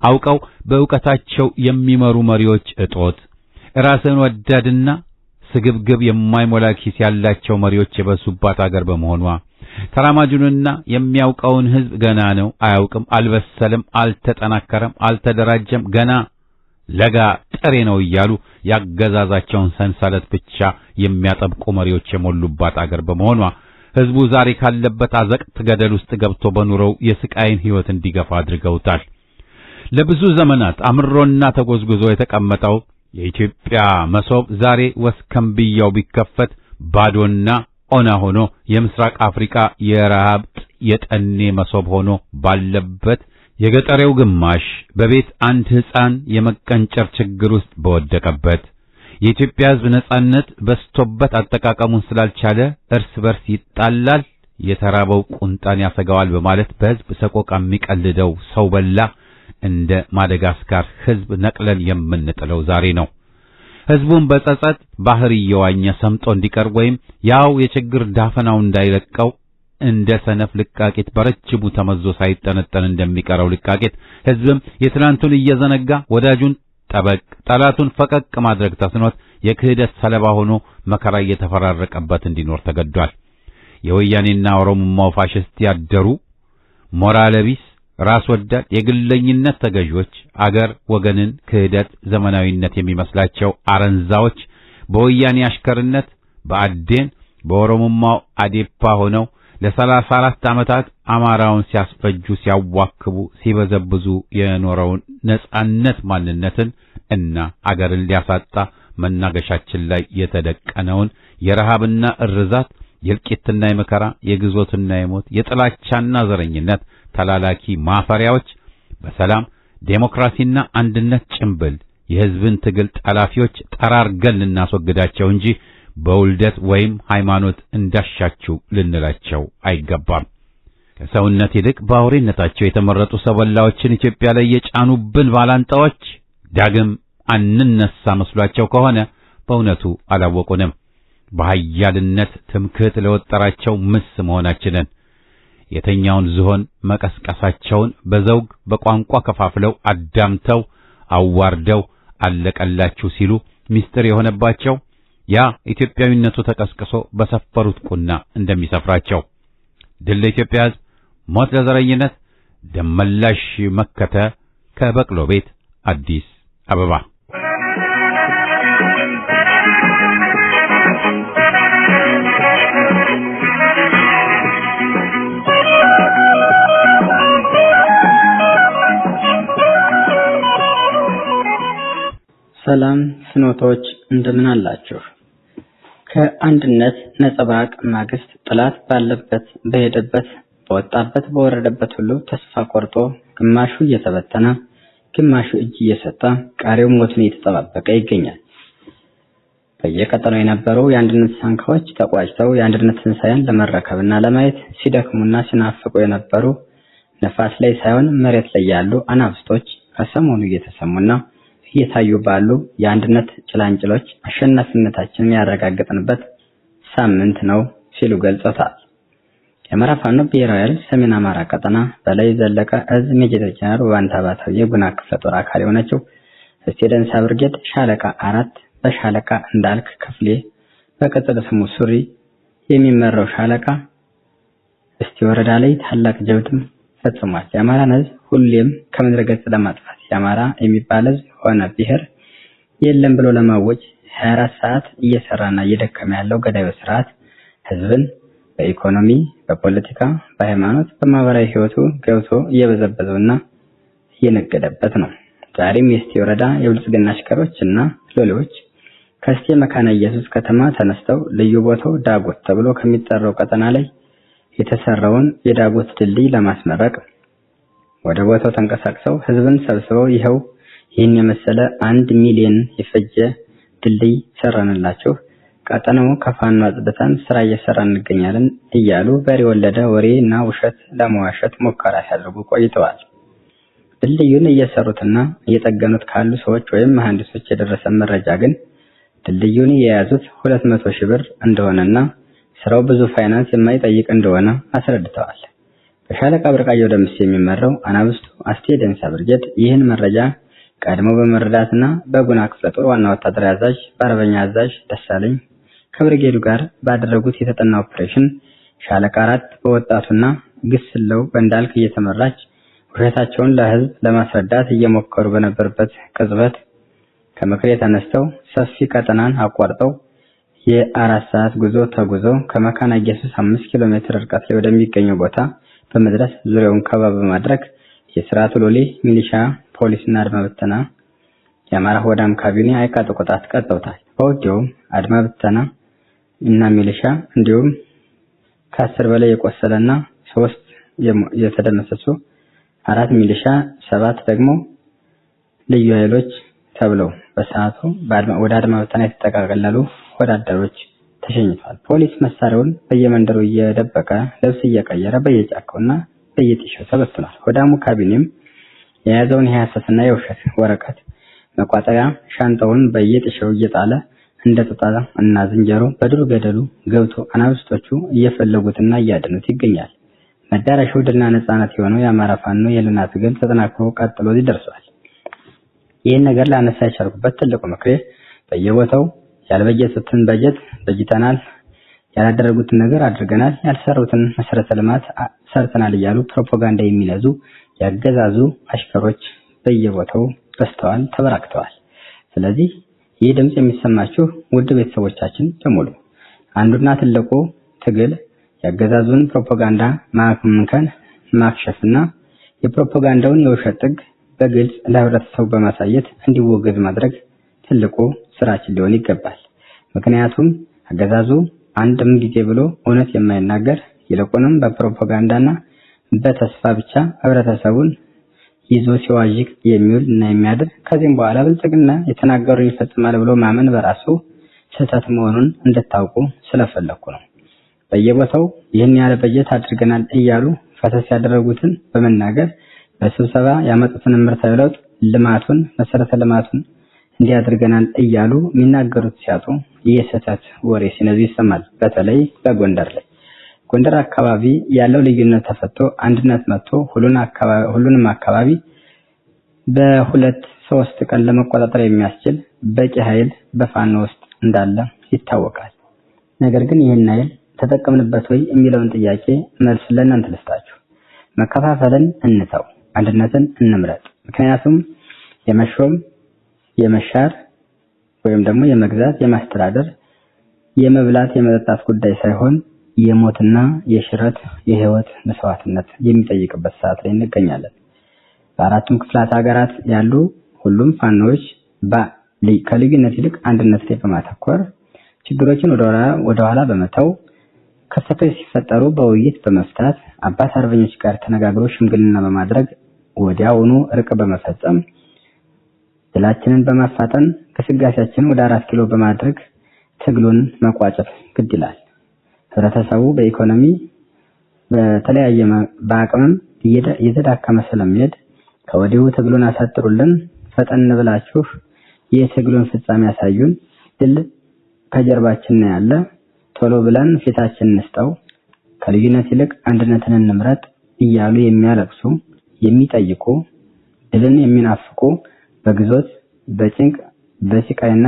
አውቀው በዕውቀታቸው የሚመሩ መሪዎች እጦት፣ ራስን ወዳድና ስግብግብ የማይሞላ ኪስ ያላቸው መሪዎች የበዙባት አገር በመሆኗ ተራማጁንና የሚያውቀውን ህዝብ ገና ነው፣ አያውቅም፣ አልበሰለም፣ አልተጠናከረም፣ አልተደራጀም፣ ገና ለጋ ጥሬ ነው እያሉ ያገዛዛቸውን ሰንሰለት ብቻ የሚያጠብቁ መሪዎች የሞሉባት አገር በመሆኗ ህዝቡ ዛሬ ካለበት አዘቅት ገደል ውስጥ ገብቶ በኑረው የስቃይን ህይወት እንዲገፋ አድርገውታል። ለብዙ ዘመናት አምሮና ተጎዝጉዞ የተቀመጠው የኢትዮጵያ መሶብ ዛሬ ወስከምብያው ቢከፈት ባዶና ኦና ሆኖ የምስራቅ አፍሪካ የረሃብ የጠኔ መሶብ ሆኖ ባለበት የገጠሬው ግማሽ በቤት አንድ ሕፃን የመቀንጨር ችግር ውስጥ በወደቀበት የኢትዮጵያ ህዝብ ነጻነት በስቶበት አጠቃቀሙን ስላልቻለ እርስ በርስ ይጣላል፣ የተራበው ቁንጣን ያሰጋዋል በማለት በህዝብ ሰቆቃ የሚቀልደው ሰው በላ እንደ ማደጋስካር ህዝብ ነቅለን የምንጥለው ዛሬ ነው። ህዝቡን በጸጸት ባህር እየዋኘ ሰምጦ እንዲቀር ወይም ያው የችግር ዳፈናው እንዳይለቀው እንደ ሰነፍ ልቃቂት በረጅሙ ተመዞ ሳይጠነጠን እንደሚቀረው ልቃቂት ህዝብም የትናንቱን እየዘነጋ ወዳጁን ጠበቅ ጠላቱን ፈቀቅ ማድረግ ተስኖት የክህደት ሰለባ ሆኖ መከራ እየተፈራረቀበት እንዲኖር ተገዷል። የወያኔና ኦሮሞማው ፋሽስት ያደሩ ሞራለቢስ ራስ ወዳድ የግለኝነት ተገዦች አገር ወገንን ክህደት ዘመናዊነት የሚመስላቸው አረንዛዎች በወያኔ አሽከርነት በአዴን በኦሮሞማው አዴፓ ሆነው ለ34 ዓመታት አማራውን ሲያስፈጁ ሲያዋክቡ ሲበዘብዙ የኖረውን ነጻነት ማንነትን እና አገርን ሊያሳጣ መናገሻችን ላይ የተደቀነውን የረሃብና እርዛት የልቂትና የመከራ የግዞትና የሞት የጥላቻና ዘረኝነት ተላላኪ ማፈሪያዎች በሰላም ዴሞክራሲና አንድነት ጭምብል የሕዝብን ትግል ጠላፊዎች ጠራርገን ልናስወግዳቸው እንጂ በውልደት ወይም ሃይማኖት እንዳሻችሁ ልንላቸው አይገባም። ከሰውነት ይልቅ በአውሬነታቸው የተመረጡ ሰበላዎችን ኢትዮጵያ ላይ የጫኑብን ባላንጣዎች ዳግም አንነሳ መስሏቸው ከሆነ በእውነቱ አላወቁንም። በኃያልነት ትምክህት ለወጠራቸው ምስ መሆናችንን የተኛውን ዝሆን መቀስቀሳቸውን በዘውግ በቋንቋ ከፋፍለው አዳምተው አዋርደው አለቀላችሁ ሲሉ ምስጢር የሆነባቸው ያ ኢትዮጵያዊነቱ ተቀስቅሶ በሰፈሩት ቁና እንደሚሰፍራቸው ድል ለኢትዮጵያ ሕዝብ፣ ሞት ለዘረኝነት፣ ደመላሽ መከተ ከበቅሎ ቤት አዲስ አበባ። ሰላም ፍኖቶች እንደምን አላችሁ? ከአንድነት ነጸብራቅ ማግስት ጥላት ባለበት በሄደበት በወጣበት በወረደበት ሁሉ ተስፋ ቆርጦ ግማሹ እየተበተነ ግማሹ እጅ እየሰጠ ቃሪው ሞትን እየተጠባበቀ ይገኛል። በየቀጠናው የነበሩ የአንድነት ሳንካዎች ተቋጭተው የአንድነት ትንሳኤን ለመረከብና ለማየት ሲደክሙና ሲናፍቁ የነበሩ ነፋስ ላይ ሳይሆን መሬት ላይ ያሉ አናብስቶች ከሰሞኑ እየተሰሙና እየታዩ ባሉ የአንድነት ጭላንጭሎች አሸናፊነታችንን ያረጋግጥንበት ሳምንት ነው ሲሉ ገልጸውታል። የአማራ ፋኖ ብሔራዊ ኃይል ሰሜን አማራ ቀጠና በላይ ዘለቀ እዝ ሜጀር ጀነራል ባንታ ባታው የጉና ክፍለ ጦር አካል የሆነችው እስቴ ደንሳ ብርጌድ ሻለቃ 4 በሻለቃ እንዳልክ ክፍሌ በቅጽል ስሙ ሱሪ የሚመራው ሻለቃ እስቴ ወረዳ ላይ ታላቅ ጀብድም ፈጽሟል። የአማራን ሕዝብ ሁሌም ከምድረ ገጽ ለማጥፋት የአማራ የሚባል ሕዝብ ሆነ ብሔር የለም ብሎ ለማወጅ 24 ሰዓት እየሰራና እየደከመ ያለው ገዳዩ ስርዓት ሕዝብን በኢኮኖሚ፣ በፖለቲካ፣ በሃይማኖት፣ በማህበራዊ ህይወቱ ገብቶ እየበዘበዘውና እየነገደበት ነው። ዛሬም የእስቴ ወረዳ የብልጽግና አሽከሮችና ሎሌዎች ከእስቴ መካነ ኢየሱስ ከተማ ተነስተው ልዩ ቦታው ዳጎት ተብሎ ከሚጠራው ቀጠና ላይ የተሰራውን የዳጎት ድልድይ ለማስመረቅ ወደ ቦታው ተንቀሳቅሰው ህዝብን ሰብስበው ይኸው ይህን የመሰለ 1 ሚሊዮን የፈጀ ድልድይ ሰራንላችሁ፣ ቀጠናው ከፋኖ አጽድተን ስራ እየሰራን እንገኛለን እያሉ በሬ ወለደ ወሬና ውሸት ለመዋሸት ሙከራ ሲያደርጉ ቆይተዋል። ድልድዩን እየሰሩትና እየጠገኑት ካሉ ሰዎች ወይም መሐንዲሶች የደረሰ መረጃ ግን ድልድዩን የያዙት 200 ሺህ ብር እንደሆነና ስራው ብዙ ፋይናንስ የማይጠይቅ እንደሆነ አስረድተዋል። በሻለቃ ብርቃየው ደምስ የሚመራው አናብስቱ እስቴ ደንሳ ብርጌድ ይህን መረጃ ቀድሞ በመረዳትና በጉና ክፍለ ጦር ዋና ወታደራዊ አዛዥ በአርበኛ አዛዥ ደሳለኝ ከብርጌዱ ጋር ባደረጉት የተጠና ኦፕሬሽን ሻለቃ 4 በወጣቱና ግስለው በእንዳልክ እየተመራች ውሸታቸውን ለህዝብ ለማስረዳት እየሞከሩ በነበረበት ቅጽበት ከመክሬ ተነስተው ሰፊ ቀጠናን አቋርጠው የ4 ሰዓት ጉዞ ተጉዘው ከመካነ ኢየሱስ 5 ኪሎ ሜትር ርቀት ላይ ወደሚገኘው ቦታ በመድረስ ዙሪያውን ከበባ በማድረግ የስርዓቱ ሎሌ ሚሊሻ ፖሊስና አድማ ብተና የአማራ ሆዳም ካቢኔ አይቃጡ ቆጣት ቀጠውታል። በውጊያው አድማ ብተና እና ሚሊሻ እንዲሁም ከ10 በላይ የቆሰለና 3 የተደመሰሱ 4 ሚሊሻ 7 ደግሞ ልዩ ኃይሎች ተብለው በሰዓቱ ወደ አድማ ብተና የተጠቃለሉ ወዳደሮች ተሸኝቷል። ፖሊስ መሳሪያውን በየመንደሩ እየደበቀ ልብስ እየቀየረ በየጫካውና በየጥሻው ተበትኗል። ሆዳሙ ካቢኔም የያዘውን የሐሰትና የውሸት ወረቀት መቋጠሪያ ሻንጣውን በየጥሻው እየጣለ እንደ ጦጣ እና ዝንጀሮ በዱር ገደሉ ገብቶ አናብስቶቹ እየፈለጉትና እያደኑት ይገኛል። መዳረሻው ድልና ነጻነት የሆነው የአማራ ፋኖ የህልውና ትግል ተጠናክሮ ቀጥሎ ይደርሳል። ይህን ነገር ላነሳ የቻልኩበት ትልቁ ምክንያት በየቦታው ያልበጀቱትን በጀት በጅተናል፣ ያላደረጉትን ነገር አድርገናል፣ ያልሰሩትን መሰረተ ልማት ሰርተናል እያሉ ፕሮፓጋንዳ የሚነዙ ያገዛዙ አሽከሮች በየቦታው በስተዋል ተበራክተዋል። ስለዚህ ይህ ድምጽ የሚሰማችሁ ውድ ቤተሰቦቻችን በሙሉ አንዱና ትልቁ ትግል ያገዛዙን ፕሮፓጋንዳ ማምከን፣ ማክሸፍና የፕሮፓጋንዳውን የውሸት ጥግ በግልጽ ለህብረተሰቡ በማሳየት እንዲወገዝ ማድረግ ትልቁ ስራችን ሊሆን ይገባል። ምክንያቱም አገዛዙ አንድም ጊዜ ብሎ እውነት የማይናገር ይልቁንም በፕሮፓጋንዳና በተስፋ ብቻ ህብረተሰቡን ይዞ ሲዋዥቅ የሚውል እና የሚያድር ከዚህም በኋላ ብልጽግና የተናገሩን ይፈጽማል ብሎ ማመን በራሱ ስህተት መሆኑን እንድታውቁ ስለፈለኩ ነው። በየቦታው ይህን ያለ በጀት አድርገናል እያሉ ፈሰስ ያደረጉትን በመናገር በስብሰባ ያመጡትን ምርታዊ ለውጥ ልማቱን መሰረተ ልማቱን እንዲያድርገናል እያሉ የሚናገሩት ሲያጡ የስህተት ወሬ ሲነዙ ይሰማል። በተለይ በጎንደር ላይ ጎንደር አካባቢ ያለው ልዩነት ተፈቶ አንድነት መጥቶ ሁሉንም አካባቢ በ2-3 ቀን ለመቆጣጠር የሚያስችል በቂ ኃይል በፋኖ ውስጥ እንዳለ ይታወቃል። ነገር ግን ይህን ኃይል ተጠቀምንበት ወይ የሚለውን ጥያቄ መልስ ለእናንተ ልስጣችሁ። መከፋፈልን እንተው፣ አንድነትን እንምረጥ። ምክንያቱም የመሾም የመሻር ወይም ደግሞ የመግዛት የማስተዳደር የመብላት የመጠጣት ጉዳይ ሳይሆን የሞትና የሽረት የህይወት መስዋዕትነት የሚጠይቅበት ሰዓት ላይ እንገኛለን። በአራቱም ክፍላት ሀገራት ያሉ ሁሉም ፋኖች ከልዩነት ይልቅ አንድነት ላይ በማተኮር ችግሮችን ወደ ኋላ በመተው ክፍተቶች ሲፈጠሩ በውይይት በመፍታት አባት አርበኞች ጋር ተነጋግሮ ሽምግልና በማድረግ ወዲያውኑ እርቅ በመፈጸም ድላችንን በማፋጠን ግስጋሴያችንን ወደ 4 ኪሎ በማድረግ ትግሉን መቋጨት ግድ ይላል። ህብረተሰቡ በኢኮኖሚ በተለያየ በአቅምም እየተዳከመ ስለሚሄድ ከወዲሁ ትግሉን አሳጥሩልን፣ ፈጠን ብላችሁ የትግሉን ፍጻሜ ያሳዩን፣ ድል ከጀርባችን ያለ ቶሎ ብለን ፊታችንን እንስጠው፣ ከልዩነት ይልቅ አንድነትን እንምረጥ እያሉ የሚያለቅሱ የሚጠይቁ ድልን የሚናፍቁ በግዞት በጭንቅ በስቃይና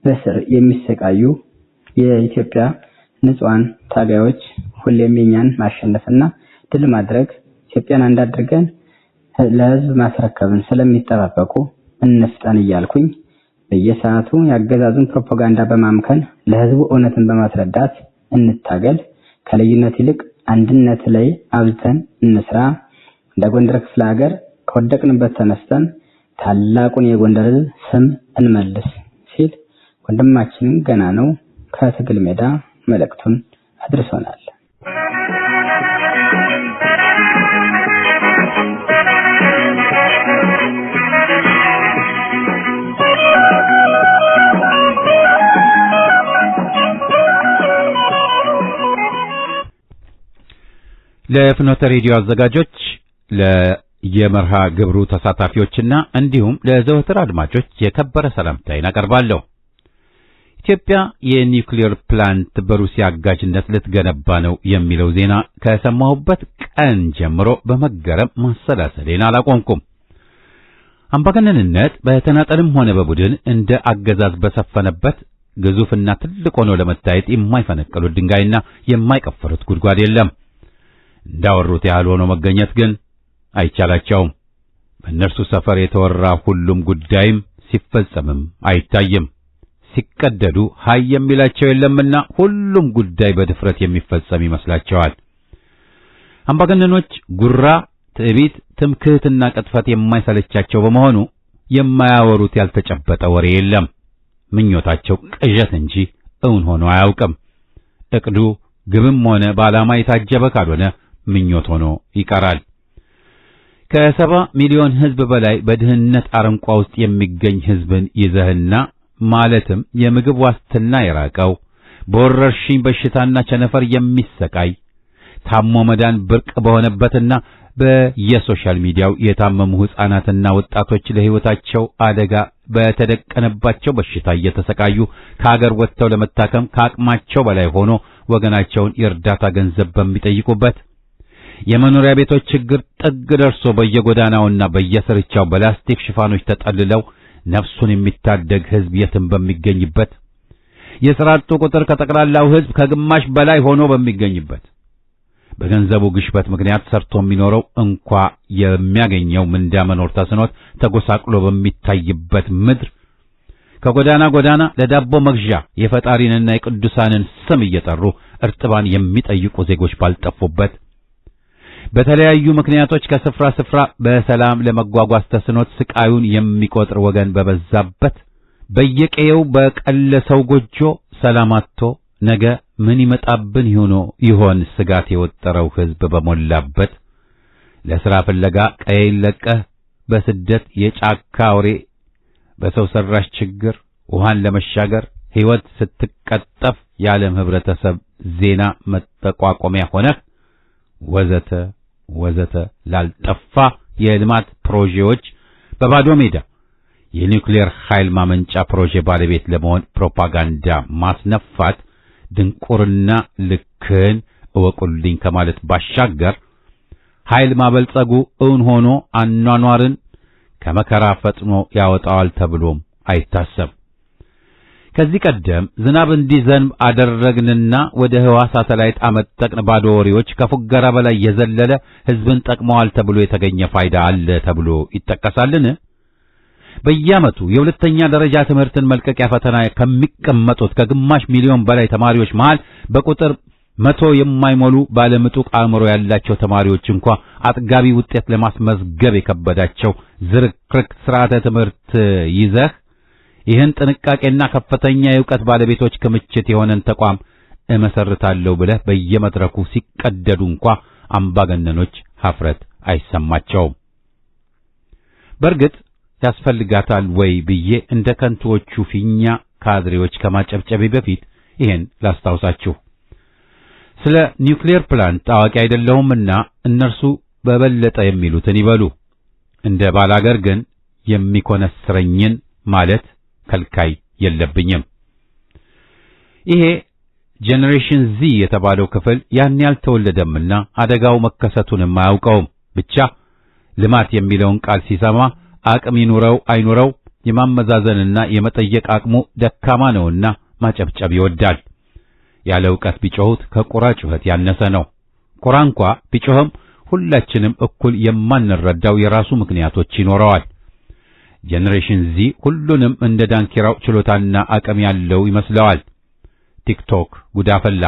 በስር የሚሰቃዩ የኢትዮጵያ ንጹሃን ታጋዮች ሁሌም የኛን ማሸነፍና ድል ማድረግ ኢትዮጵያን አንድ አድርገን ለህዝብ ማስረከብን ስለሚጠባበቁ እንፍጠን እያልኩኝ በየሰዓቱ ያገዛዙን ፕሮፓጋንዳ በማምከን ለህዝቡ እውነትን በማስረዳት እንታገል፣ ከልዩነት ይልቅ አንድነት ላይ አብዝተን እንስራ፣ እንደ ጎንደር ክፍለ ሀገር ከወደቅንበት ተነስተን ታላቁን የጎንደር ስም እንመልስ ሲል ወንድማችን ገና ነው ከትግል ሜዳ መልእክቱን አድርሶናል። ለፍኖተ ሬዲዮ አዘጋጆች ለየመርሃ ግብሩ ተሳታፊዎችና እንዲሁም ለዘወትር አድማጮች የከበረ ሰላምታዬን አቀርባለሁ። ኢትዮጵያ የኒውክሊየር ፕላንት በሩሲያ አጋዥነት ልትገነባ ነው የሚለው ዜና ከሰማሁበት ቀን ጀምሮ በመገረም ማሰላሰሌን አላቆምኩም። አምባገነንነት በተናጠልም ሆነ በቡድን እንደ አገዛዝ በሰፈነበት ግዙፍና ትልቅ ሆኖ ለመታየት የማይፈነቅሉት ድንጋይና የማይቀፈሩት ጉድጓድ የለም። እንዳወሩት ያህል ሆኖ መገኘት ግን አይቻላቸውም። በእነርሱ ሰፈር የተወራ ሁሉም ጉዳይም ሲፈጸምም አይታይም። ሲቀደዱ ሃይ የሚላቸው የለምና ሁሉም ጉዳይ በድፍረት የሚፈጸም ይመስላቸዋል። አምባገነኖች ጉራ፣ ትዕቢት፣ ትምክህትና ቅጥፈት የማይሰለቻቸው በመሆኑ የማያወሩት ያልተጨበጠ ወሬ የለም። ምኞታቸው ቅዠት እንጂ እውን ሆኖ አያውቅም። እቅዱ ግብም ሆነ በዓላማ የታጀበ ካልሆነ ምኞት ሆኖ ይቀራል። ከ70 ሚሊዮን ሕዝብ በላይ በድህነት አረንቋ ውስጥ የሚገኝ ሕዝብን ይዘህና ማለትም የምግብ ዋስትና የራቀው በወረርሽኝ በሽታና ቸነፈር የሚሰቃይ ታሞ መዳን ብርቅ በሆነበትና በየሶሻል ሚዲያው የታመሙ ሕፃናትና ወጣቶች ለሕይወታቸው አደጋ በተደቀነባቸው በሽታ እየተሰቃዩ ከሀገር ወጥተው ለመታከም ከአቅማቸው በላይ ሆኖ ወገናቸውን የእርዳታ ገንዘብ በሚጠይቁበት የመኖሪያ ቤቶች ችግር ጥግ ደርሶ በየጎዳናውና በየስርቻው በላስቲክ ሽፋኖች ተጠልለው ነፍሱን የሚታደግ ሕዝብ የትም በሚገኝበት የሥራ አጡ ቁጥር ከጠቅላላው ሕዝብ ከግማሽ በላይ ሆኖ በሚገኝበት በገንዘቡ ግሽበት ምክንያት ሰርቶ የሚኖረው እንኳ የሚያገኘው ምንዳ መኖር ተስኖት ተጎሳቅሎ በሚታይበት ምድር ከጎዳና ጎዳና ለዳቦ መግዣ የፈጣሪንና የቅዱሳንን ስም እየጠሩ እርጥባን የሚጠይቁ ዜጎች ባልጠፉበት፣ በተለያዩ ምክንያቶች ከስፍራ ስፍራ በሰላም ለመጓጓዝ ተስኖት ስቃዩን የሚቆጥር ወገን በበዛበት፣ በየቀየው በቀለሰው ጎጆ ሰላም አጥቶ ነገ ምን ይመጣብን ይሆን ስጋት የወጠረው ሕዝብ በሞላበት፣ ለሥራ ፍለጋ ቀየን ለቀህ በስደት የጫካ አውሬ በሰው ሰራሽ ችግር ውሃን ለመሻገር ሕይወት ስትቀጠፍ የዓለም ህብረተሰብ ዜና መጠቋቆሚያ ሆነህ ወዘተ ወዘተ ላልጠፋ የልማት ፕሮጀክቶች በባዶ ሜዳ የኒውክሌር ኃይል ማመንጫ ፕሮጀክት ባለቤት ለመሆን ፕሮፓጋንዳ ማስነፋት ድንቁርና ልክን እወቁልኝ ከማለት ባሻገር ኃይል ማበልጸጉ እውን ሆኖ አኗኗርን ከመከራ ፈጥኖ ያወጣዋል ተብሎም አይታሰብ። ከዚህ ቀደም ዝናብ እንዲዘንብ አደረግንና ወደ ህዋ ሳተላይት አመጠቅን ባዶ ወሬዎች ከፉገራ በላይ የዘለለ ህዝብን ጠቅመዋል ተብሎ የተገኘ ፋይዳ አለ ተብሎ ይጠቀሳልን? በየዓመቱ የሁለተኛ ደረጃ ትምህርትን መልቀቂያ ፈተና ከሚቀመጡት ከግማሽ ሚሊዮን በላይ ተማሪዎች መሃል በቁጥር 100 የማይሞሉ ባለምጡቅ አእምሮ ያላቸው ተማሪዎች እንኳ አጥጋቢ ውጤት ለማስመዝገብ የከበዳቸው ዝርክርክ ስርዓተ ትምህርት ይዘህ ይህን ጥንቃቄና ከፍተኛ የዕውቀት ባለቤቶች ክምችት የሆነን ተቋም እመሰርታለሁ ብለህ በየመድረኩ ሲቀደዱ እንኳ አምባገነኖች ሀፍረት አይሰማቸውም። በርግጥ ያስፈልጋታል ወይ ብዬ እንደ ከንቱዎቹ ፊኛ ካድሬዎች ከማጨብጨቤ በፊት ይህን ላስታውሳችሁ። ስለ ኒውክሌር ፕላንት አዋቂ አይደለሁምና እነርሱ በበለጠ የሚሉትን ይበሉ። እንደ ባላገር ግን የሚኮነስረኝን ማለት ከልካይ የለብኝም። ይሄ ጄኔሬሽን ዚ የተባለው ክፍል ያን ያልተወለደምና አደጋው መከሰቱንም አያውቀውም። ብቻ ልማት የሚለውን ቃል ሲሰማ አቅም ይኑረው አይኑረው የማመዛዘንና የመጠየቅ አቅሙ ደካማ ነውና ማጨብጨብ ይወዳል። ያለ ዕውቀት ቢጮሁት ከቁራ ጩኸት ያነሰ ነው። ቁራ እንኳ ቢጮህም ሁላችንም እኩል የማንረዳው የራሱ ምክንያቶች ይኖረዋል። ጄኔሬሽን ዚ ሁሉንም እንደ ዳንኪራው ችሎታና አቅም ያለው ይመስለዋል። ቲክቶክ ጉዳፈላ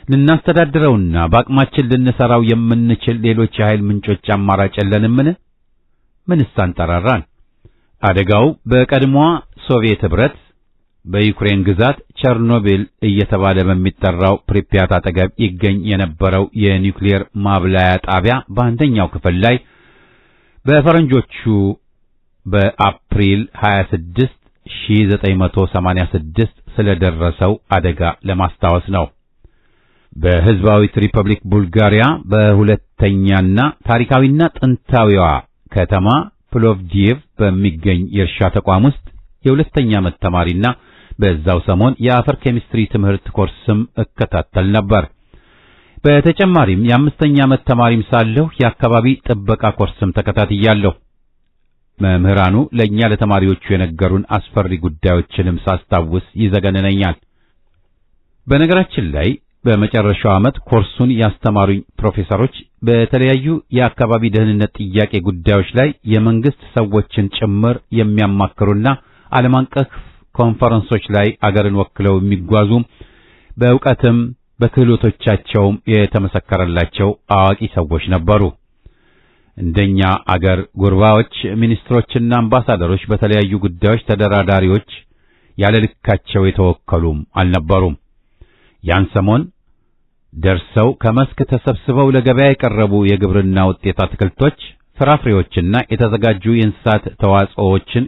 ልናስተዳድረውና በአቅማችን ልንሰራው የምንችል ሌሎች የኃይል ምንጮች አማራጭ የለንምን? ምንስ አንጠራራን? አደጋው በቀድሞዋ ሶቪየት ኅብረት በዩክሬን ግዛት ቸርኖቢል እየተባለ በሚጠራው ፕሪፒያት አጠገብ ይገኝ የነበረው የኒውክሌር ማብላያ ጣቢያ በአንደኛው ክፍል ላይ በፈረንጆቹ በአፕሪል 26 1986 ስለደረሰው አደጋ ለማስታወስ ነው። በሕዝባዊት ሪፐብሊክ ቡልጋሪያ በሁለተኛና ታሪካዊና ጥንታዊዋ ከተማ ፕሎቭዲቭ በሚገኝ የእርሻ ተቋም ውስጥ የሁለተኛ ዓመት ተማሪና በዛው ሰሞን የአፈር ኬሚስትሪ ትምህርት ኮርስም እከታተል ነበር። በተጨማሪም የአምስተኛ ዓመት ተማሪም ሳለሁ የአካባቢ ጥበቃ ኮርስም ተከታትያለሁ። መምህራኑ ለኛ ለተማሪዎቹ የነገሩን አስፈሪ ጉዳዮችንም ሳስታውስ ይዘገነነኛል። በነገራችን ላይ በመጨረሻው ዓመት ኮርሱን ያስተማሩኝ ፕሮፌሰሮች በተለያዩ የአካባቢ ደህንነት ጥያቄ ጉዳዮች ላይ የመንግስት ሰዎችን ጭምር የሚያማክሩና ዓለም አቀፍ ኮንፈረንሶች ላይ አገርን ወክለው የሚጓዙ በእውቀትም በክህሎቶቻቸውም የተመሰከረላቸው አዋቂ ሰዎች ነበሩ። እንደኛ አገር ጉርባዎች፣ ሚኒስትሮችና አምባሳደሮች በተለያዩ ጉዳዮች ተደራዳሪዎች ያለልካቸው የተወከሉም አልነበሩም። ያን ሰሞን ደርሰው ከመስክ ተሰብስበው ለገበያ የቀረቡ የግብርና ውጤት አትክልቶች፣ ፍራፍሬዎችና የተዘጋጁ የእንስሳት ተዋጽኦዎችን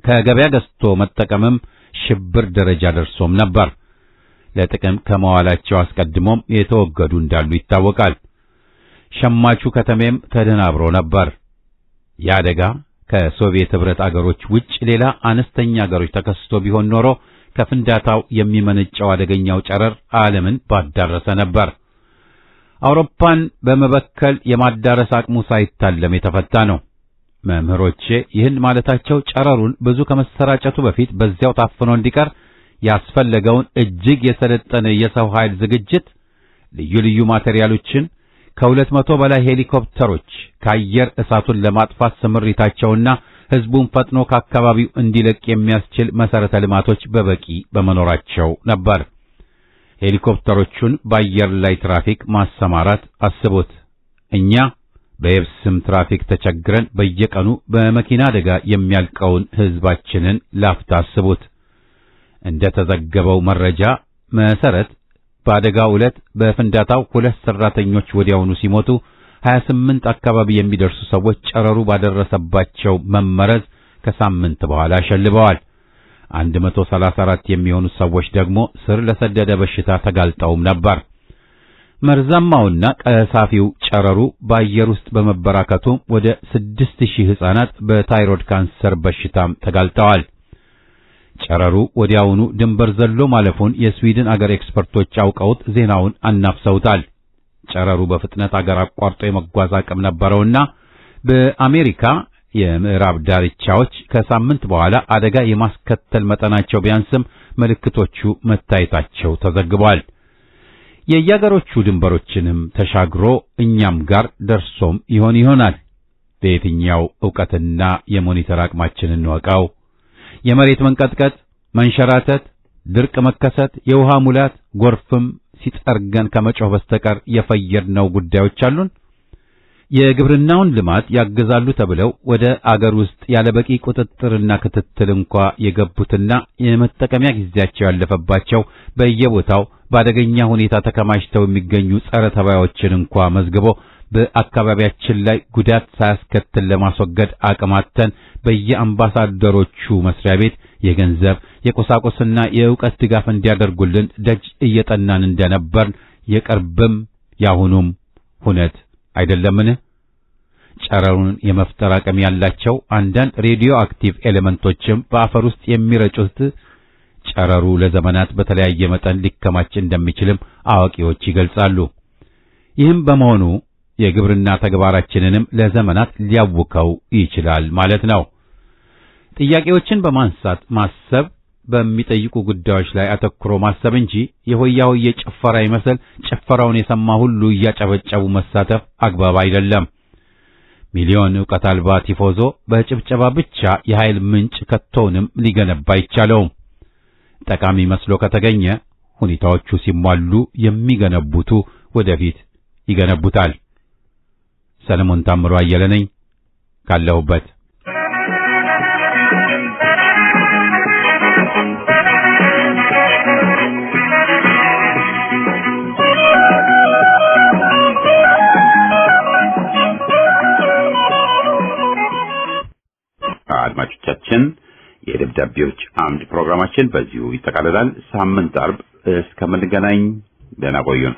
ከገበያ ገዝቶ መጠቀምም ሽብር ደረጃ ደርሶም ነበር። ለጥቅም ከመዋላቸው አስቀድሞም የተወገዱ እንዳሉ ይታወቃል። ሸማቹ ከተሜም ተደናብሮ ነበር። ያደጋ ከሶቪየት ኅብረት አገሮች ውጭ ሌላ አነስተኛ አገሮች ተከስቶ ቢሆን ኖሮ ከፍንዳታው የሚመነጨው አደገኛው ጨረር ዓለምን ባዳረሰ ነበር። አውሮፓን በመበከል የማዳረስ አቅሙ ሳይታለም የተፈታ ነው። መምህሮቼ ይህን ማለታቸው ጨረሩን ብዙ ከመሰራጨቱ በፊት በዚያው ታፍኖ እንዲቀር ያስፈለገውን እጅግ የሰለጠነ የሰው ኃይል ዝግጅት፣ ልዩ ልዩ ማቴሪያሎችን፣ ከ200 በላይ ሄሊኮፕተሮች ከአየር እሳቱን ለማጥፋት ስምሪታቸውና ህዝቡን ፈጥኖ ከአካባቢው እንዲለቅ የሚያስችል መሰረተ ልማቶች በበቂ በመኖራቸው ነበር። ሄሊኮፕተሮቹን በአየር ላይ ትራፊክ ማሰማራት አስቡት። እኛ በየብስም ትራፊክ ተቸግረን በየቀኑ በመኪና አደጋ የሚያልቀውን ህዝባችንን ላፍታ አስቡት። እንደ ተዘገበው መረጃ መሰረት በአደጋው ዕለት በፍንዳታው 2 ሰራተኞች ወዲያውኑ ሲሞቱ 28 አካባቢ የሚደርሱ ሰዎች ጨረሩ ባደረሰባቸው መመረዝ ከሳምንት በኋላ ሸልበዋል። 134 የሚሆኑ ሰዎች ደግሞ ስር ለሰደደ በሽታ ተጋልጠውም ነበር። መርዛማውና ቀሳፊው ጨረሩ በአየር ውስጥ በመበራከቱ ወደ 6000 ህፃናት በታይሮይድ ካንሰር በሽታም ተጋልጠዋል። ጨረሩ ወዲያውኑ ድንበር ዘሎ ማለፉን የስዊድን አገር ኤክስፐርቶች አውቀውት ዜናውን አናፍሰውታል። ጨረሩ በፍጥነት አገር አቋርጦ የመጓዝ አቅም ነበረውና በአሜሪካ የምዕራብ ዳርቻዎች ከሳምንት በኋላ አደጋ የማስከተል መጠናቸው ቢያንስም ምልክቶቹ መታየታቸው ተዘግቧል። የየአገሮቹ ድንበሮችንም ተሻግሮ እኛም ጋር ደርሶም ይሆናል። በየትኛው ዕውቀትና የሞኒተር አቅማችንን እንወቀው። የመሬት መንቀጥቀጥ፣ መንሸራተት፣ ድርቅ መከሰት፣ የውሃ ሙላት፣ ጎርፍም ሲጠርገን ከመጮህ በስተቀር የፈየድነው ጉዳዮች አሉን? የግብርናውን ልማት ያገዛሉ ተብለው ወደ አገር ውስጥ ያለበቂ ቁጥጥርና ክትትል እንኳ የገቡትና የመጠቀሚያ ጊዜያቸው ያለፈባቸው በየቦታው በአደገኛ ሁኔታ ተከማችተው የሚገኙ ጸረ ተባዮችን እንኳ መዝግቦ በአካባቢያችን ላይ ጉዳት ሳያስከትል ለማስወገድ አቅማተን በየአምባሳደሮቹ መስሪያ ቤት የገንዘብ የቁሳቁስና የዕውቀት ድጋፍ እንዲያደርጉልን ደጅ እየጠናን እንደነበር የቅርብም ያሁኑም ሁነት አይደለምን? ጨረሩን የመፍጠር አቅም ያላቸው አንዳንድ ሬዲዮ አክቲቭ ኤሌመንቶችም በአፈር ውስጥ የሚረጩት ጨረሩ ለዘመናት በተለያየ መጠን ሊከማች እንደሚችልም አዋቂዎች ይገልጻሉ። ይህም በመሆኑ የግብርና ተግባራችንንም ለዘመናት ሊያውከው ይችላል ማለት ነው። ጥያቄዎችን በማንሳት ማሰብ፣ በሚጠይቁ ጉዳዮች ላይ አተኩሮ ማሰብ እንጂ የሆያ ሆዬ ጭፈራ ይመስል ጭፈራውን የሰማ ሁሉ እያጨበጨቡ መሳተፍ አግባብ አይደለም። ሚሊዮን ዕውቀት አልባ ቲፎዞ በጭብጨባ ብቻ የኃይል ምንጭ ከቶውንም ሊገነባ አይቻለውም። ጠቃሚ መስሎ ከተገኘ ሁኔታዎቹ ሲሟሉ የሚገነቡቱ ወደፊት ይገነቡታል። ሰለሞን ታምሮ አየለ ነኝ ካለሁበት። አድማጮቻችን የደብዳቤዎች አምድ ፕሮግራማችን በዚሁ ይጠቃልላል። ሳምንት አርብ እስከምንገናኝ ደህና ቆዩን።